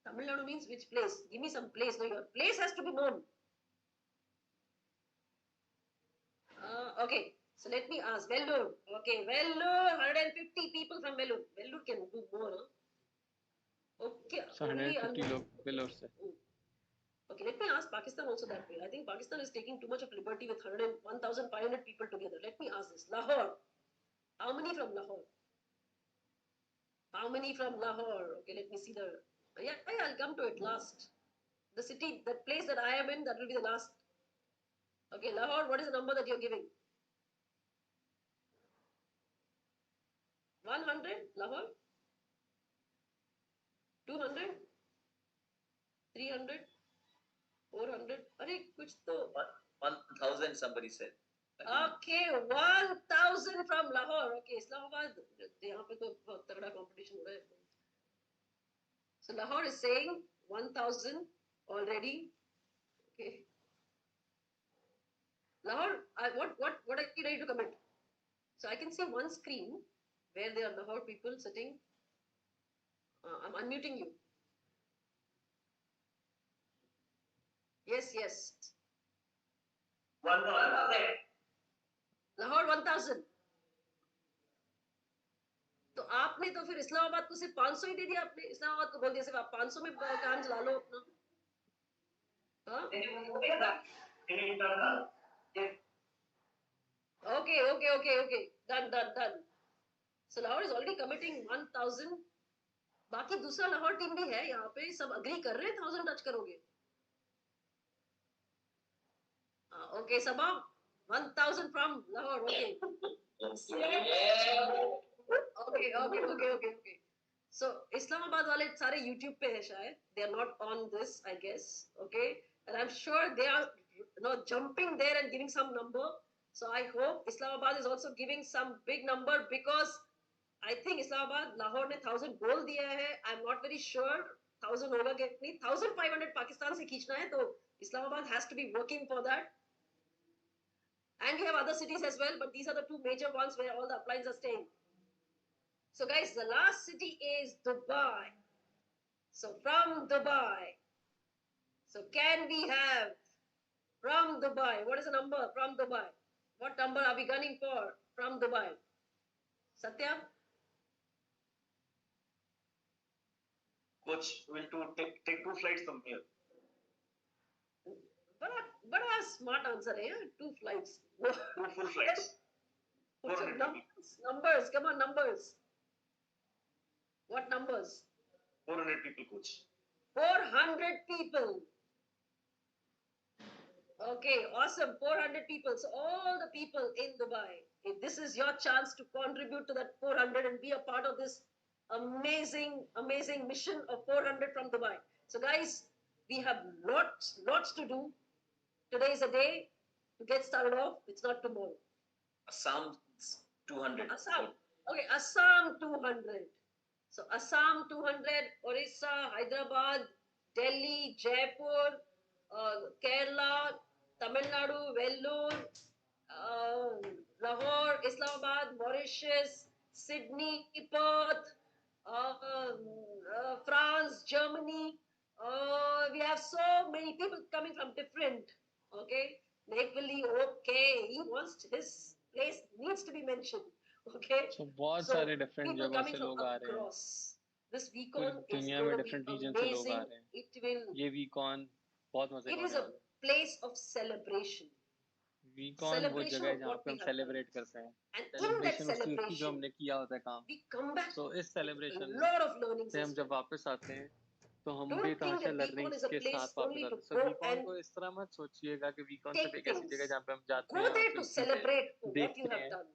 Tamil Nadu means which place? Give me some place. No, your place has to be known. Okay, so let me ask. Vellore. Okay, Vellore, 150 people from Vellore. Vellore can do more, huh? Okay, so only 150 लोग बेलोर से। Okay, let me ask Pakistan also that way. I think Pakistan is taking too much of liberty with 1,500 people together. Let me ask this. Lahore. How many from Lahore? How many from Lahore? Okay, let me see the... Yeah, I'll come to it last. The city, the place that I am in, that will be the last. Okay, Lahore, what is the number that you're giving? 100? Lahore? 200? 300? 400? अरे कुछ तो 1,000 somebody said. Okay, 1,000 from Lahore. Okay, Islamabad. यहाँ पे तो बहुत तगड़ा competition हो रहा है. So Lahore is saying 1,000 already. Okay. Lahore, what are you ready to commit? So I can see one screen where there are Lahore people sitting. I'm unmuting you. Yes, yes. 1,000. Lahore 1,000. तो आपने तो फिर इस्लामाबाद को सिर्फ 500 ही दे दिया। आपने इस्लामाबाद को बोल दिया सिर्फ आप 500 में काम चला लो अपना। हाँ? Okay. Done. So Lahore is already committing 1,000. बाकी दूसरा लाहौर टीम भी है यहाँ पे, सब अग्री कर रहे हैं 1,000 टच करोगे। Okay, Sabah, 1,000 from Lahore. Okay. Okay. So Islamabad वाले सारे YouTube पे है शायद. They are not on this, I guess. Okay, and I'm sure they are jumping there and giving some number. So I hope Islamabad is also giving some big number because I think Islamabad, Lahore ने 1,000 बोल दिया है. I'm not very sure 1,000 होगा कि नहीं. 1,500 पाकिस्तान से खींचना है तो Islamabad has to be working for that. And we have other cities as well, but these are the two major ones where all the uplines are staying. So guys, the last city is Dubai. So from Dubai, so can we have from Dubai? What is the number from Dubai? What number are we gunning for from Dubai? Satya? Coach, we'll take 2 flights from here. बड़ा smart answer है यार. 2 flights. 2 full flights. Put some 400 people. numbers. Come on, numbers. What numbers? 400 people, coach. 400 people. Okay, awesome. 400 people. So all the people in Dubai, if this is your chance to contribute to that 400 and be a part of this amazing mission of 400 from Dubai. So guys, we have lots to do. Today is a day to get started off. It's not tomorrow. Assam 200. Assam. Okay, Assam 200. So Assam 200, Orissa, Hyderabad, Delhi, Jaipur, Kerala, Tamil Nadu, Vellore, Lahore, Islamabad, Mauritius, Sydney, Perth, France, Germany. We have so many people coming from different. Okay, Napoli. Okay, his place needs to be mentioned. Okay. So बहुत सारे different people जगहों coming से from लोग आ रहे हैं. across. This पूरी weekend is दुनिया going में to different be region से लोग आ amazing. रहे हैं. It will. ये वीकॉन बहुत मजे It का is होने a वाला है. place of celebration. वीकॉन वो Celebration जगह है of जहाँ what पे we हम हम सेलिब्रेट करते हैं. And in that सेलिब्रेशन उसकी जो celebration, हमने किया होता है काम. we come back तो इस with a celebration lot of learnings से as हम well. जब वापस आते हैं तो हम Don't भी think Tamasha that Beacon learnings is a के place साथ वापस only to आते हैं. सो go वीकॉन and को इस तरह मत सोचिएगा कि वीकॉन take सिर्फ एक ऐसी things. जगह जहाँ पे हम जाते Go हैं और there to सिर्फ celebrate चीजें what you देखते have हैं. done.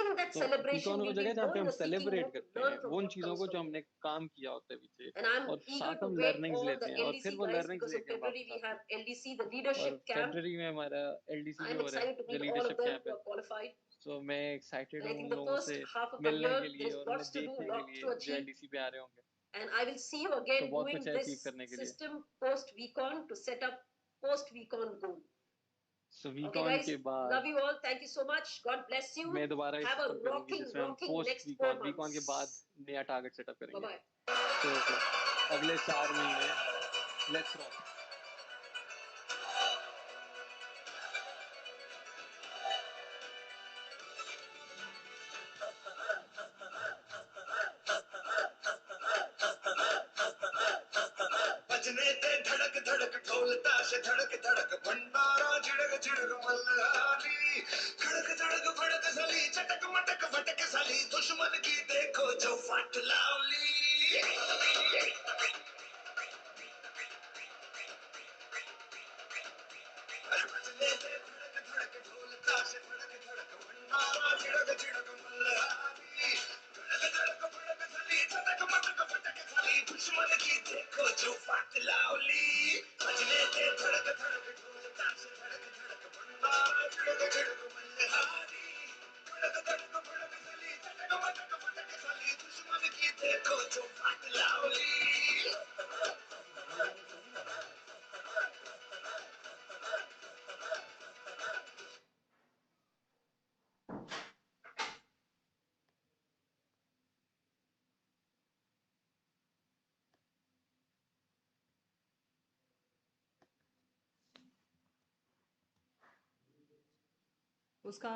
In that तो celebration, वीकॉन वो you जगह है will जहाँ know पे हम you're seeking more celebrate to करते learn हैं from उन what चीजों comes को from जो you. हमने काम किया होता है पीछे, And I'm और eager साथ to हम wait लर्निंग्स all लेते the हैं और फिर LDC वो guys लर्निंग्स because in लेके हम February वापस we आते have हैं. LDC, the और leadership camp. फरवरी में हमारा एलडीसी भी I'm हो रहा है excited to जो meet all of leadership them camp who है. are qualified. सो मैं एक्साइटेड And I हूँ think उन the लोगों first से half of the मिलने year के there लिए is और उन्हें lots to do, देखने के lot लिए to जो achieve. एलडीसी पे आ रहे होंगे. And I will see you तो again बहुत doing कुछ है अचीव this करने के लिए. system post Vcon to set up post Vcon goal. So Okay, वीकॉन guys, के बाद love you all. Thank you so much. God bless you. मैं दोबारा इस Have a सिस्टम पे लूंगी rocking, जिसमें हम rocking पोस्ट next 4 वीकॉन के बाद months. नया टारगेट सेटअप Bye करेंगे. bye. तो अगले 4 महीने लेट्स रॉक. बजने ते धड़क धड़क ढोल ताश धड़क धड़क भंडारा झिड़क झिड़क मल्हारी खड़क धड़क फड़क सली चटक मटक फटक सली दुश्मन की देखो जो फट लावली बजने ते धड़क धड़क ढोल ताश धड़क धड़क भंडारा झिड़क झिड़क मल्हारी खड़क धड़क फड़क सली चटक मटक फटक सली दुश्मन की देखो जो फट लावली बजने ते धड़क धड़क ढोल ताश धड़क धड़क भंडारा झिड़क झिड़क मल्हारी खड़क धड़क फड़क सली चटक मटक फटक सली दुश्मन की देखो जो फट लावली उसका